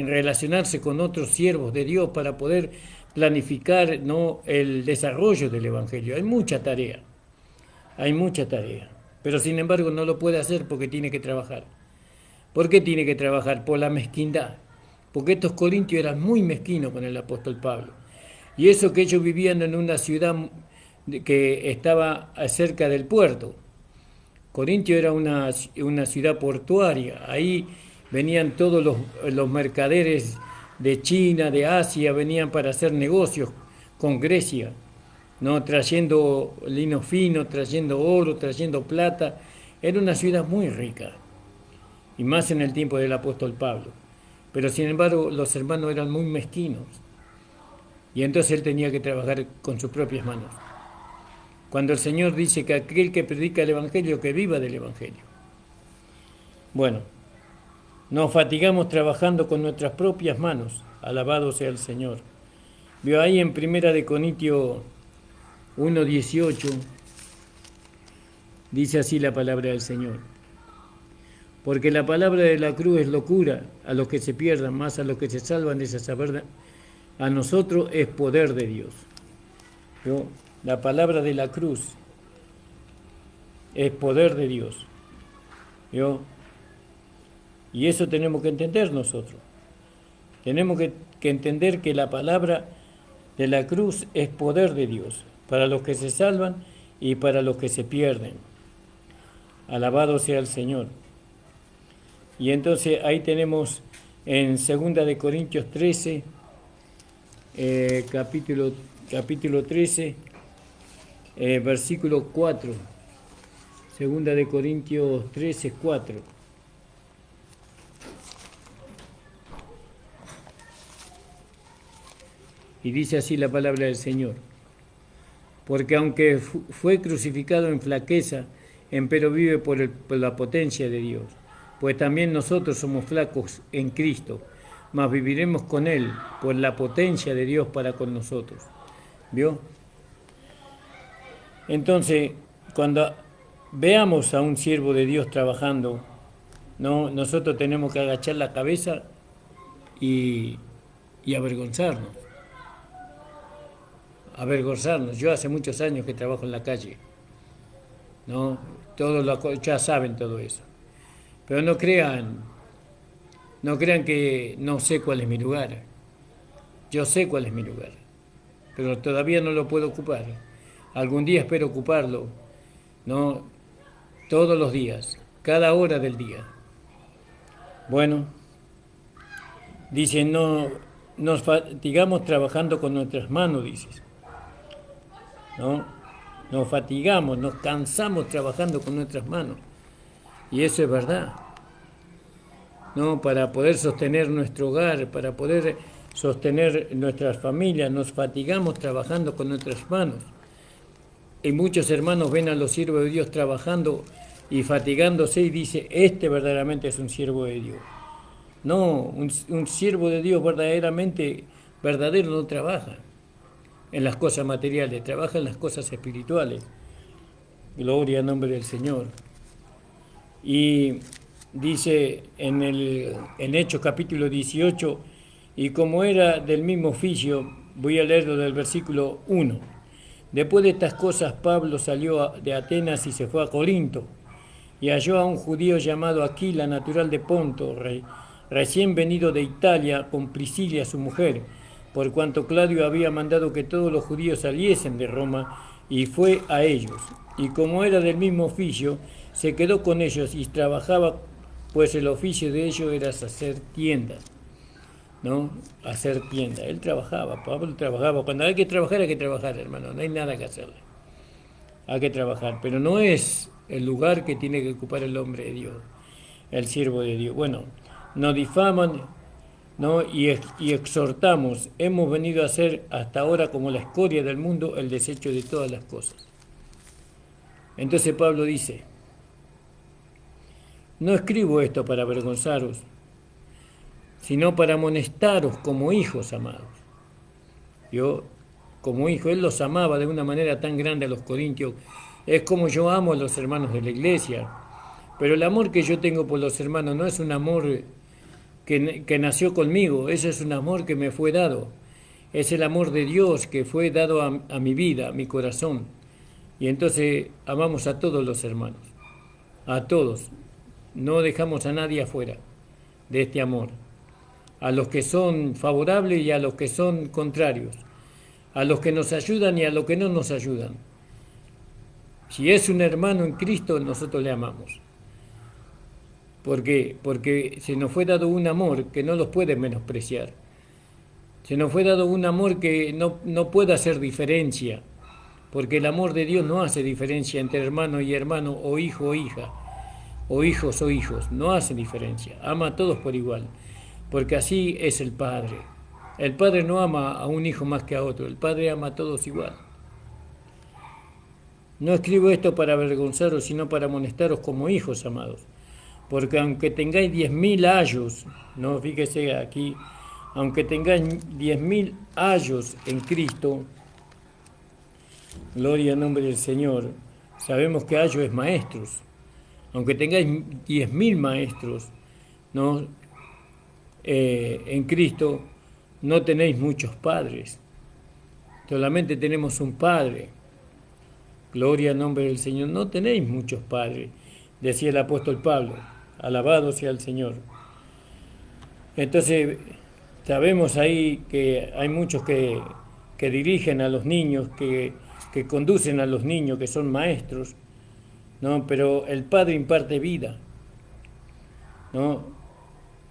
relacionarse con otros siervos de Dios para poder planificar, ¿no?, el desarrollo del Evangelio. Hay mucha tarea, pero sin embargo no lo puede hacer porque tiene que trabajar. ¿Por qué tiene que trabajar? Por la mezquindad, porque estos corintios eran muy mezquinos con el apóstol Pablo. Y eso que ellos vivían en una ciudad que estaba cerca del puerto. Corintio era una ciudad portuaria, ahí venían todos los mercaderes de China, de Asia, venían para hacer negocios con Grecia, ¿no? Trayendo lino fino, trayendo oro, trayendo plata. Era una ciudad muy rica, y más en el tiempo del apóstol Pablo. Pero sin embargo los hermanos eran muy mezquinos, y entonces él tenía que trabajar con sus propias manos. Cuando el Señor dice que aquel que predica el Evangelio, que viva del Evangelio. Bueno, nos fatigamos trabajando con nuestras propias manos, alabado sea el Señor. Vio ahí en 1 Corintios 1:18, dice así la palabra del Señor. Porque la palabra de la cruz es locura a los que se pierdan, más a los que se salvan de esa saber, a nosotros es poder de Dios. ¿Vio? La palabra de la cruz es poder de Dios. ¿Vio? Y eso tenemos que entender nosotros. Tenemos que entender que la palabra de la cruz es poder de Dios. para los que se salvan y para los que se pierden. Alabado sea el Señor. Y entonces ahí tenemos en 2 Corintios 13, capítulo 13, versículo 4. 2 Corintios 13, 4. Y dice así la palabra del Señor. Porque aunque fue crucificado en flaqueza, empero vive por la potencia de Dios. Pues también nosotros somos flacos en Cristo, mas viviremos con Él por la potencia de Dios para con nosotros. ¿Vio? Entonces, cuando veamos a un siervo de Dios trabajando, no, nosotros tenemos que agachar la cabeza y avergonzarnos. Yo hace muchos años que trabajo en la calle, ¿no? Todos ya saben todo eso. Pero no crean que no sé cuál es mi lugar. Yo sé cuál es mi lugar, pero todavía no lo puedo ocupar. Algún día espero ocuparlo, ¿no? Todos los días, cada hora del día. Bueno, dice, no nos fatigamos trabajando con nuestras manos, dices. ¿No? Nos fatigamos, nos cansamos trabajando con nuestras manos. Y eso es verdad. ¿No? Para poder sostener nuestro hogar, para poder sostener nuestras familias, nos fatigamos trabajando con nuestras manos. Y muchos hermanos ven a los siervos de Dios trabajando y fatigándose y dice, este verdaderamente es un siervo de Dios. No, un siervo de Dios verdaderamente verdadero no trabaja en las cosas materiales, trabaja en las cosas espirituales. Gloria al nombre del Señor. Y dice en Hechos capítulo 18, y como era del mismo oficio, voy a leerlo del versículo 1. Después de estas cosas, Pablo salió de Atenas y se fue a Corinto, y halló a un judío llamado Aquila, natural de Ponto, recién venido de Italia, con Priscila su mujer, por cuanto Claudio había mandado que todos los judíos saliesen de Roma, y fue a ellos. Y como era del mismo oficio, se quedó con ellos y trabajaba, pues el oficio de ellos era hacer tiendas, ¿no? Hacer tiendas. Él trabajaba, Pablo trabajaba. Cuando hay que trabajar, hermano, no hay nada que hacerle. Hay que trabajar, pero no es el lugar que tiene que ocupar el hombre de Dios, el siervo de Dios. Bueno, nos difaman, ¿no? Y exhortamos, hemos venido a ser hasta ahora como la escoria del mundo, el desecho de todas las cosas. Entonces Pablo dice, no escribo esto para avergonzaros, sino para amonestaros como hijos amados. Yo, como hijo, él los amaba de una manera tan grande a los corintios, es como yo amo a los hermanos de la iglesia, pero el amor que yo tengo por los hermanos no es un amor que nació conmigo, ese es un amor que me fue dado, es el amor de Dios que fue dado a mi vida, a mi corazón. Y entonces amamos a todos los hermanos, a todos, no dejamos a nadie afuera de este amor, a los que son favorables y a los que son contrarios, a los que nos ayudan y a los que no nos ayudan. Si es un hermano en Cristo, nosotros le amamos. ¿Por qué? Porque se nos fue dado un amor que no los puede menospreciar. Se nos fue dado un amor que no puede hacer diferencia, porque el amor de Dios no hace diferencia entre hermano y hermano, o hijo o hija, o hijos o hijos, no hace diferencia, ama a todos por igual, porque así es el Padre. El Padre no ama a un hijo más que a otro, el Padre ama a todos igual. No escribo esto para avergonzaros, sino para amonestaros como hijos amados. Porque aunque tengáis 10.000 ayos, no, fíjese aquí, aunque tengáis 10.000 ayos en Cristo, gloria al nombre del Señor, sabemos que ayo es maestros. Aunque tengáis 10.000 maestros, ¿no? En Cristo, no tenéis muchos padres. Solamente tenemos un Padre. Gloria al nombre del Señor. No tenéis muchos padres, decía el apóstol Pablo. Alabado sea el Señor. Entonces, sabemos ahí que hay muchos que dirigen a los niños, que que conducen a los niños, que son maestros, ¿no? Pero el Padre imparte vida, ¿no?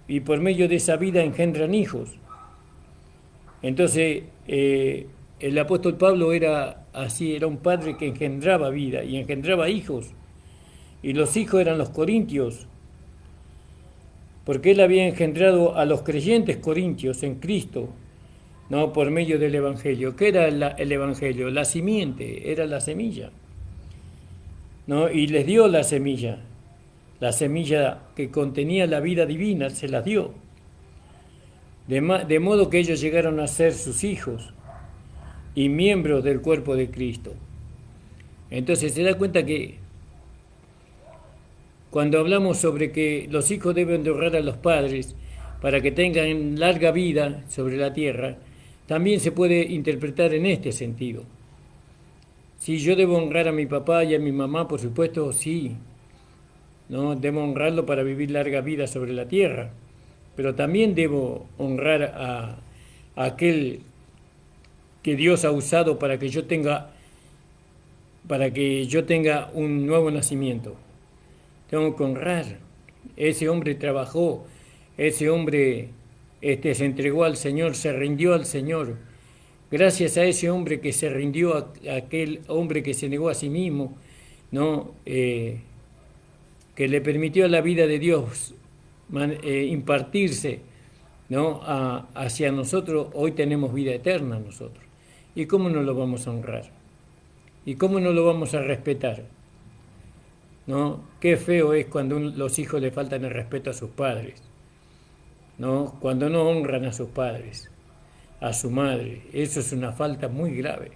Y por medio de esa vida engendran hijos. Entonces, el apóstol Pablo era así, era un padre que engendraba vida y engendraba hijos. Y los hijos eran los corintios, porque él había engendrado a los creyentes corintios en Cristo, ¿no? Por medio del Evangelio. ¿Qué era el Evangelio? La simiente, era la semilla, ¿no? Y les dio la semilla que contenía la vida divina, se las dio. De modo que ellos llegaron a ser sus hijos y miembros del cuerpo de Cristo. Entonces se da cuenta que cuando hablamos sobre que los hijos deben de honrar a los padres para que tengan larga vida sobre la tierra, también se puede interpretar en este sentido. Si yo debo honrar a mi papá y a mi mamá, por supuesto, sí, ¿no? Debo honrarlo para vivir larga vida sobre la tierra, pero también debo honrar a aquel que Dios ha usado para que yo tenga un nuevo nacimiento. Tengo que honrar. Ese hombre trabajó, ese hombre se entregó al Señor, se rindió al Señor. Gracias a ese hombre que se rindió, a aquel hombre que se negó a sí mismo, ¿no? Que le permitió a la vida de Dios impartirse, ¿no? Hacia nosotros, hoy tenemos vida eterna nosotros. ¿Y cómo no lo vamos a honrar? ¿Y cómo no lo vamos a respetar? ¿No? Qué feo es cuando los hijos le faltan el respeto a sus padres, ¿no? Cuando no honran a sus padres, a su madre. Eso es una falta muy grave,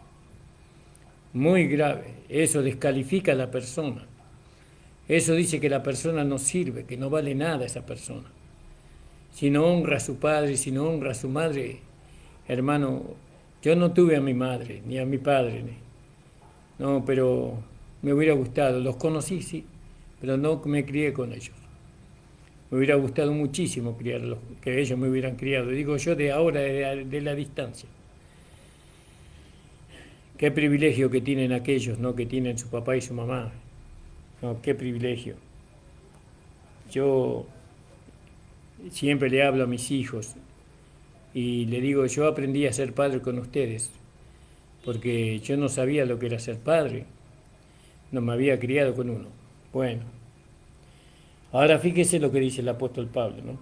muy grave. Eso descalifica a la persona. Eso dice que la persona no sirve, que no vale nada esa persona. Si no honra a su padre, si no honra a su madre, hermano, yo no tuve a mi madre ni a mi padre, no, pero me hubiera gustado, los conocí, sí, pero no me crié con ellos. Me hubiera gustado muchísimo criarlos, que ellos me hubieran criado, digo yo de ahora, de la distancia. Qué privilegio que tienen aquellos, ¿no? Que tienen su papá y su mamá. No, qué privilegio. Yo siempre le hablo a mis hijos y le digo, yo aprendí a ser padre con ustedes, porque yo no sabía lo que era ser padre, no me había criado con uno. Bueno, ahora fíjese lo que dice el apóstol Pablo, ¿no?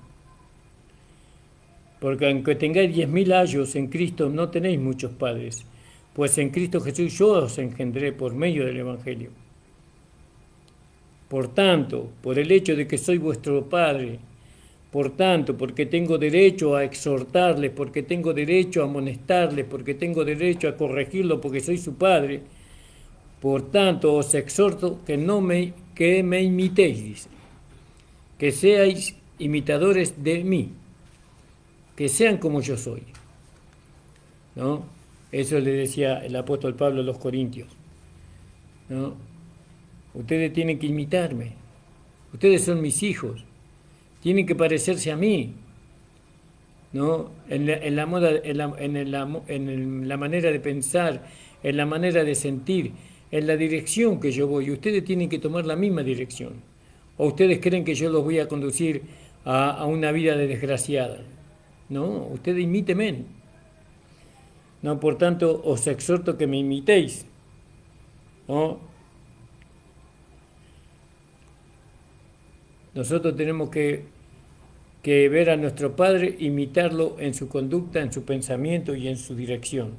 Porque aunque tengáis 10.000 años en Cristo, no tenéis muchos padres, pues en Cristo Jesús yo os engendré por medio del Evangelio. Por tanto, por el hecho de que soy vuestro Padre, por tanto, porque tengo derecho a exhortarles, porque tengo derecho a amonestarles, porque tengo derecho a corregirlo, porque soy su Padre, por tanto os exhorto que me imitéis, dice, que seáis imitadores de mí, que sean como yo soy, ¿no? Eso le decía el apóstol Pablo a los corintios, ¿no? Ustedes tienen que imitarme, ustedes son mis hijos, tienen que parecerse a mí, ¿no? En la manera de pensar, en la manera de sentir, en la dirección que yo voy. Ustedes tienen que tomar la misma dirección. ¿O ustedes creen que yo los voy a conducir a una vida de desgraciada? No, ustedes imítenme. No, por tanto, os exhorto que me imitéis, ¿no? Nosotros tenemos que ver a nuestro Padre, imitarlo en su conducta, en su pensamiento y en su dirección.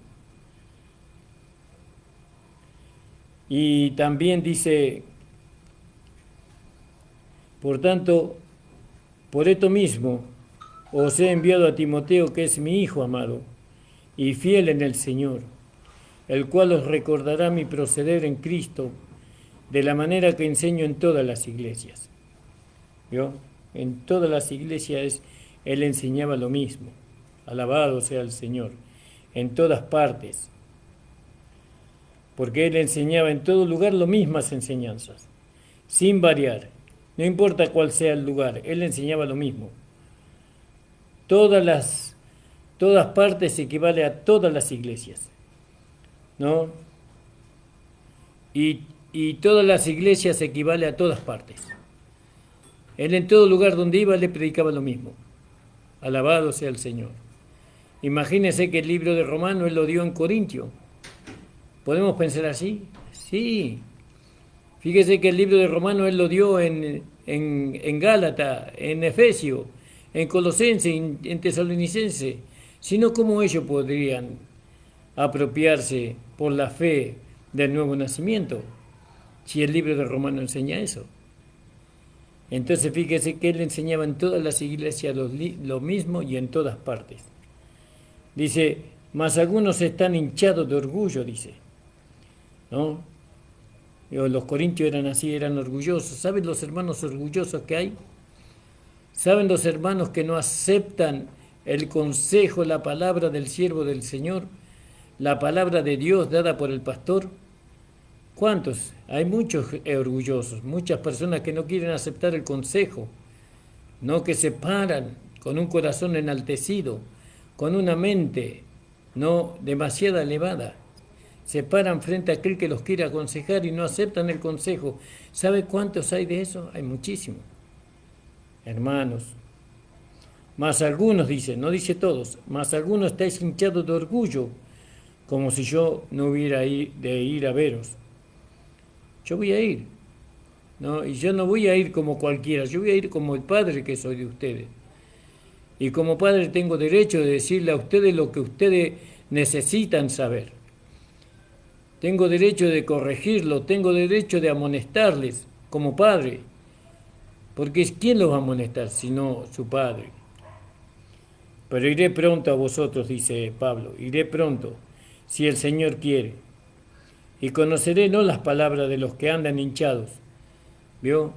Y también dice, por tanto, por esto mismo os he enviado a Timoteo, que es mi hijo amado y fiel en el Señor, el cual os recordará mi proceder en Cristo de la manera que enseño en todas las iglesias. ¿Vio? En todas las iglesias él enseñaba lo mismo. Alabado sea el Señor. En todas partes. Porque él enseñaba en todo lugar las mismas enseñanzas. Sin variar. No importa cuál sea el lugar. Él enseñaba lo mismo. Todas partes equivale a todas las iglesias, ¿no? y todas las iglesias equivale a todas partes. Él en todo lugar donde iba le predicaba lo mismo. Alabado sea el Señor. Imagínense que el libro de Romanos él lo dio en Corintio. ¿Podemos pensar así? Sí. Fíjese que el libro de Romanos él lo dio en Gálata, en Efesio, en Colosense, en Tesalonicense. Si no, ¿cómo ellos podrían apropiarse por la fe del nuevo nacimiento? Si el libro de Romanos enseña eso. Entonces fíjese que él enseñaba en todas las iglesias lo mismo y en todas partes. Dice, mas algunos están hinchados de orgullo, dice. ¿No? Los corintios eran así, eran orgullosos. ¿Saben los hermanos orgullosos que hay? ¿Saben los hermanos que no aceptan el consejo, la palabra del siervo del Señor, la palabra de Dios dada por el pastor? ¿Cuántos? Hay muchos orgullosos, muchas personas que no quieren aceptar el consejo, no, que se paran con un corazón enaltecido, con una mente no demasiado elevada. Se paran frente a aquel que los quiere aconsejar y no aceptan el consejo. ¿Sabe cuántos hay de eso? Hay muchísimos. Hermanos, más algunos, dice, no dice todos, más algunos estáis hinchados de orgullo, como si yo no hubiera de ir a veros. Yo voy a ir, ¿no? Y yo no voy a ir como cualquiera, yo voy a ir como el padre que soy de ustedes. Y como padre tengo derecho de decirle a ustedes lo que ustedes necesitan saber. Tengo derecho de corregirlo, tengo derecho de amonestarles como padre. Porque ¿quién los va a amonestar sino su padre? Pero iré pronto a vosotros, dice Pablo, iré pronto, si el Señor quiere. Y conoceré no las palabras de los que andan hinchados, ¿vio?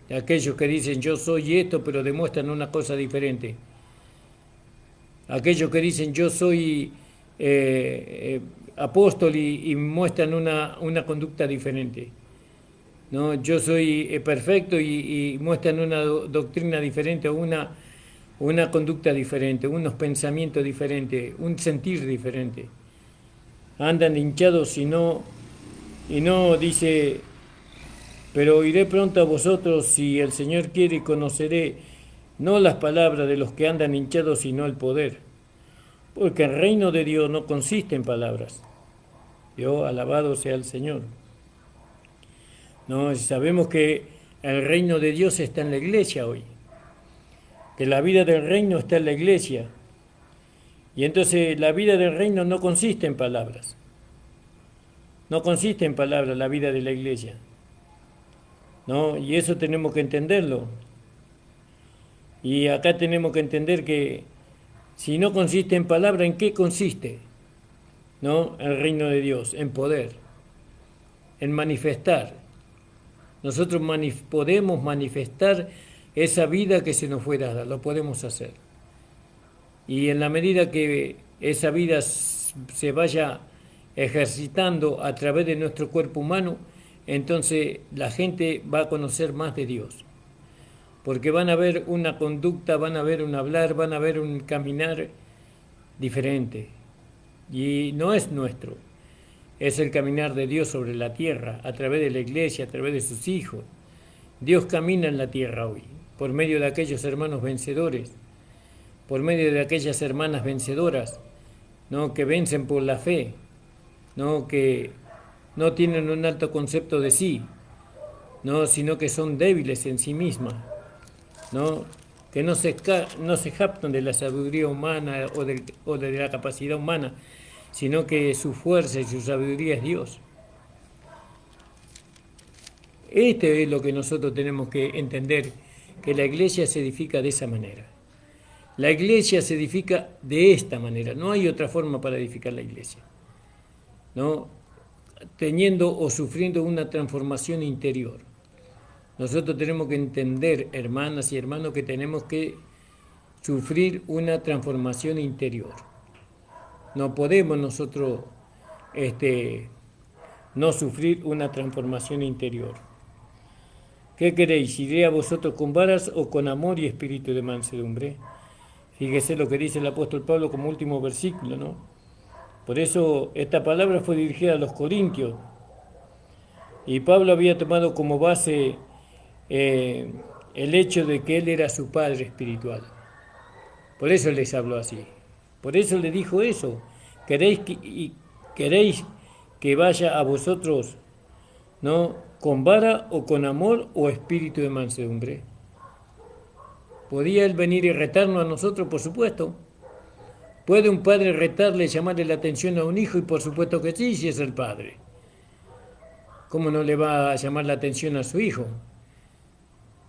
De aquellos que dicen yo soy esto, pero demuestran una cosa diferente. Aquellos que dicen yo soy apóstol y muestran una conducta diferente. ¿No? Yo soy perfecto y muestran una doctrina diferente o una conducta diferente, unos pensamientos diferentes, un sentir diferente. Andan hinchados y no dice, pero iré pronto a vosotros si el Señor quiere y conoceré no las palabras de los que andan hinchados sino el poder. Porque el reino de Dios no consiste en palabras. Dios, alabado sea el Señor. No, sabemos que el reino de Dios está en la iglesia hoy. Que la vida del reino está en la iglesia. Y entonces la vida del reino no consiste en palabras. No consiste en palabras la vida de la iglesia. ¿No? Y eso tenemos que entenderlo. Y acá tenemos que entender que si no consiste en palabra, ¿en qué consiste? ¿No? El reino de Dios, en poder, en manifestar. Nosotros podemos manifestar esa vida que se nos fue dada, lo podemos hacer. Y en la medida que esa vida se vaya ejercitando a través de nuestro cuerpo humano, entonces la gente va a conocer más de Dios. Porque van a ver una conducta, van a ver un hablar, van a ver un caminar diferente. Y no es nuestro, es el caminar de Dios sobre la tierra, a través de la iglesia, a través de sus hijos. Dios camina en la tierra hoy, por medio de aquellos hermanos vencedores, por medio de aquellas hermanas vencedoras, ¿no? Que vencen por la fe, ¿no? Que no tienen un alto concepto de sí, ¿no? Sino que son débiles en sí mismas, ¿no? Que no se jactan de la sabiduría humana o de la capacidad humana, sino que su fuerza y su sabiduría es Dios. Este es lo que nosotros tenemos que entender, que la iglesia se edifica de esa manera. La iglesia se edifica de esta manera, no hay otra forma para edificar la iglesia, ¿no? Teniendo o sufriendo una transformación interior. Nosotros tenemos que entender, hermanas y hermanos, que tenemos que sufrir una transformación interior. No podemos nosotros no sufrir una transformación interior. ¿Qué queréis? ¿Iré a vosotros con varas o con amor y espíritu de mansedumbre? Fíjese lo que dice el apóstol Pablo como último versículo, ¿no? Por eso esta palabra fue dirigida a los corintios. Y Pablo había tomado como base el hecho de que él era su padre espiritual. Por eso les habló así. Por eso le dijo eso. ¿Queréis que vaya a vosotros, no, con vara o con amor o espíritu de mansedumbre? ¿Podía él venir y retarnos a nosotros? Por supuesto. ¿Puede un padre retarle, llamarle la atención a un hijo? Y por supuesto que sí, si es el padre. ¿Cómo no le va a llamar la atención a su hijo?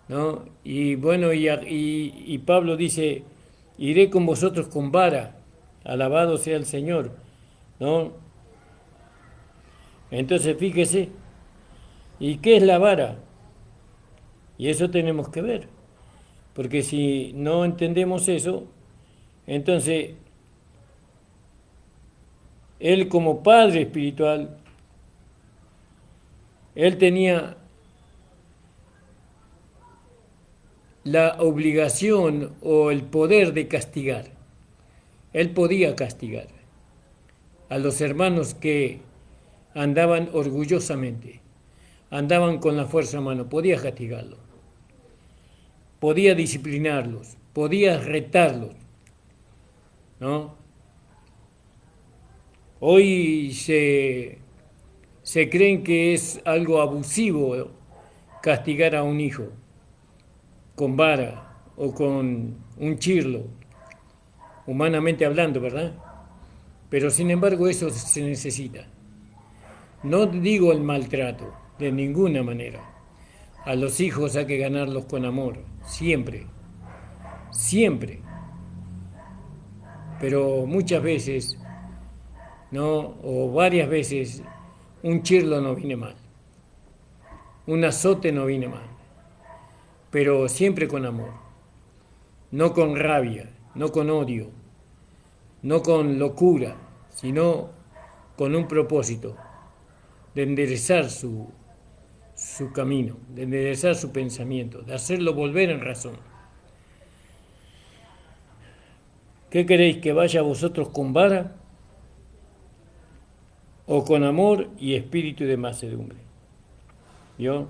¿No? Y bueno, y Pablo dice, iré con vosotros con vara, alabado sea el Señor, ¿no? Entonces fíjese, ¿y qué es la vara? Y eso tenemos que ver, porque si no entendemos eso, entonces él como padre espiritual, él tenía la obligación o el poder de castigar. Él podía castigar a los hermanos que andaban orgullosamente, andaban con la fuerza a mano, podía castigarlos, podía disciplinarlos, podía retarlos, ¿no? Hoy se creen que es algo abusivo castigar a un hijo con vara o con un chirlo, humanamente hablando, ¿verdad? Pero sin embargo eso se necesita. No digo el maltrato, de ninguna manera. A los hijos hay que ganarlos con amor, siempre, siempre. Pero muchas veces, ¿no? O varias veces, un chirlo no viene mal, un azote no viene mal, pero siempre con amor, no con rabia, no con odio, no con locura, sino con un propósito de enderezar su camino, de enderezar su pensamiento, de hacerlo volver en razón. ¿Qué queréis, que vaya vosotros con vara o con amor y espíritu de mansedumbre? ¿Vio?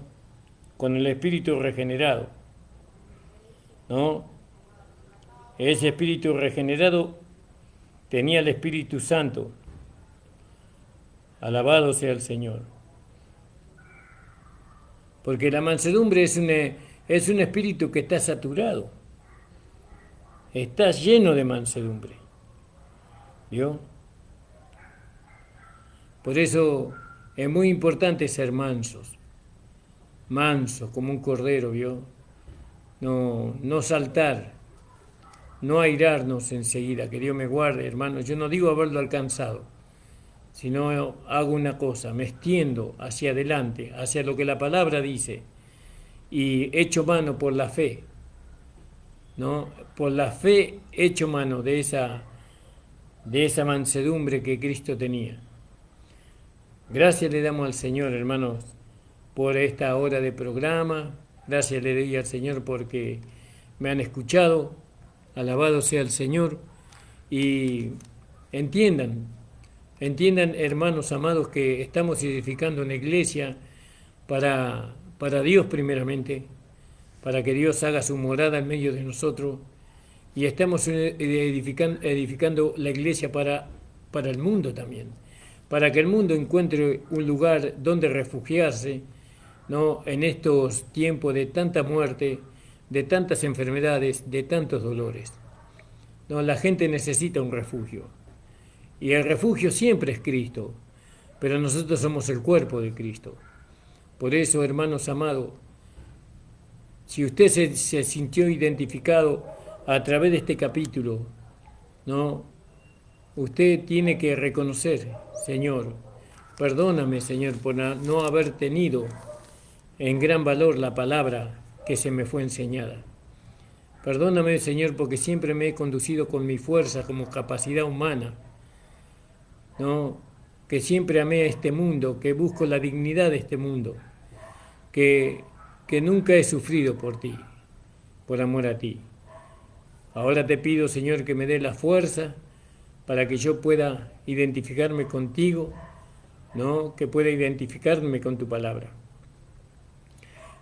Con el espíritu regenerado, ¿no? Ese espíritu regenerado tenía el Espíritu Santo. Alabado sea el Señor. Porque la mansedumbre es un espíritu que está saturado. Está lleno de mansedumbre. ¿Vio? Por eso es muy importante ser mansos. Mansos, como un cordero, ¿vio? No saltar, no airarnos enseguida, que Dios me guarde, hermano. Yo no digo haberlo alcanzado, sino hago una cosa, me extiendo hacia adelante, hacia lo que la palabra dice, y echo mano por la fe, ¿no? Por la fe echo mano de esa mansedumbre que Cristo tenía. Gracias le damos al Señor, hermanos, por esta hora de programa. Gracias le doy al Señor porque me han escuchado. Alabado sea el Señor. Y entiendan, hermanos amados, que estamos edificando una iglesia para Dios primeramente, para que Dios haga su morada en medio de nosotros. Y estamos edificando la iglesia para el mundo también, para que el mundo encuentre un lugar donde refugiarse, ¿no? En estos tiempos de tanta muerte, de tantas enfermedades, de tantos dolores. No, la gente necesita un refugio. Y el refugio siempre es Cristo, pero nosotros somos el cuerpo de Cristo. Por eso, hermanos amados, si usted se sintió identificado a través de este capítulo, ¿no? Usted tiene que reconocer, Señor, perdóname, Señor, por no haber tenido en gran valor la palabra que se me fue enseñada. Perdóname, Señor, porque siempre me he conducido con mi fuerza como capacidad humana, ¿no? Que siempre amé a este mundo, que busco la dignidad de este mundo, que nunca he sufrido por ti, por amor a ti. Ahora te pido, Señor, que me dé la fuerza para que yo pueda identificarme contigo, ¿no? Que pueda identificarme con tu palabra.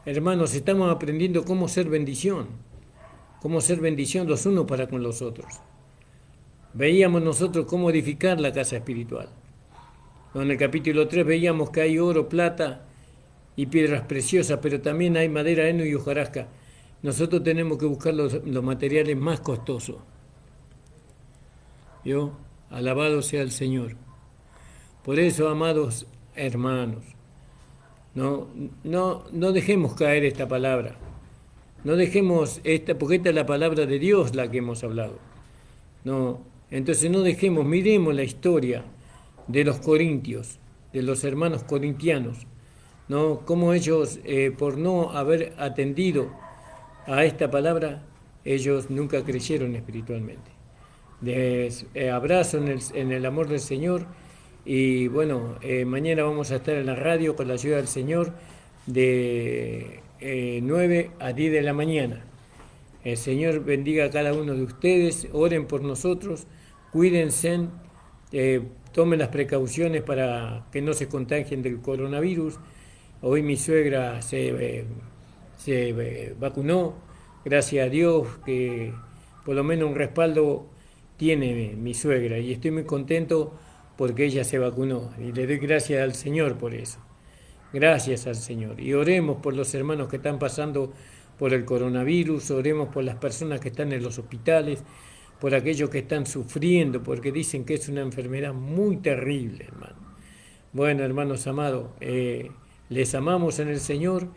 Hermanos, estamos aprendiendo cómo ser bendición los unos para con los otros. Veíamos nosotros cómo edificar la casa espiritual. En el capítulo 3 veíamos que hay oro, plata y piedras preciosas, pero también hay madera, heno y hojarasca. Nosotros tenemos que buscar los materiales más costosos. ¿Vio? Alabado sea el Señor. Por eso, amados hermanos, no dejemos caer esta palabra. No dejemos porque esta es la palabra de Dios la que hemos hablado. Entonces no dejemos, miremos la historia de los corintios, de los hermanos corintianos, cómo ellos, por no haber atendido a esta palabra, ellos nunca creyeron espiritualmente. Abrazo en el amor del Señor y bueno, mañana vamos a estar en la radio con la ayuda del Señor de 9 a 10 de la mañana. El Señor bendiga a cada uno de ustedes, oren por nosotros, cuídense, tomen las precauciones para que no se contagien del coronavirus. Hoy mi suegra se vacunó, gracias a Dios que por lo menos un respaldo tiene mi suegra y estoy muy contento porque ella se vacunó y le doy gracias al Señor por eso. Gracias al Señor. Y oremos por los hermanos que están pasando por el coronavirus, oremos por las personas que están en los hospitales, por aquellos que están sufriendo, porque dicen que es una enfermedad muy terrible, hermano. Bueno, hermanos amados, les amamos en el Señor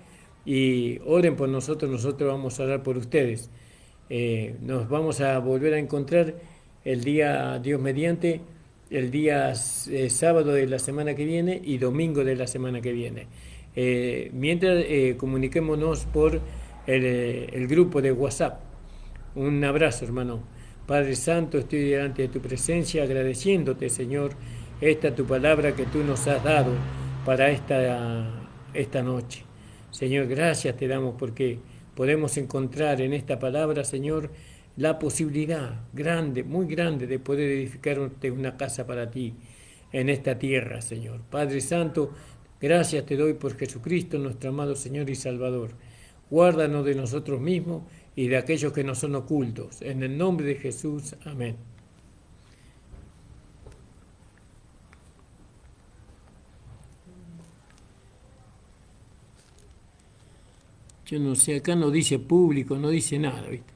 y oren por nosotros vamos a orar por ustedes. Nos vamos a volver a encontrar el día, Dios mediante, el día sábado de la semana que viene y domingo de la semana que viene. Mientras comuniquémonos por el grupo de WhatsApp. Un abrazo, hermano. Padre Santo, estoy delante de tu presencia agradeciéndote, Señor, esta tu palabra que tú nos has dado para esta noche. Señor, gracias te damos porque podemos encontrar en esta palabra, Señor, la posibilidad grande, muy grande, de poder edificar una casa para ti en esta tierra, Señor. Padre Santo, gracias te doy por Jesucristo, nuestro amado Señor y Salvador. Guárdanos de nosotros mismos y de aquellos que nos son ocultos. En el nombre de Jesús, amén. Yo no sé, acá no dice público, no dice nada, ¿viste?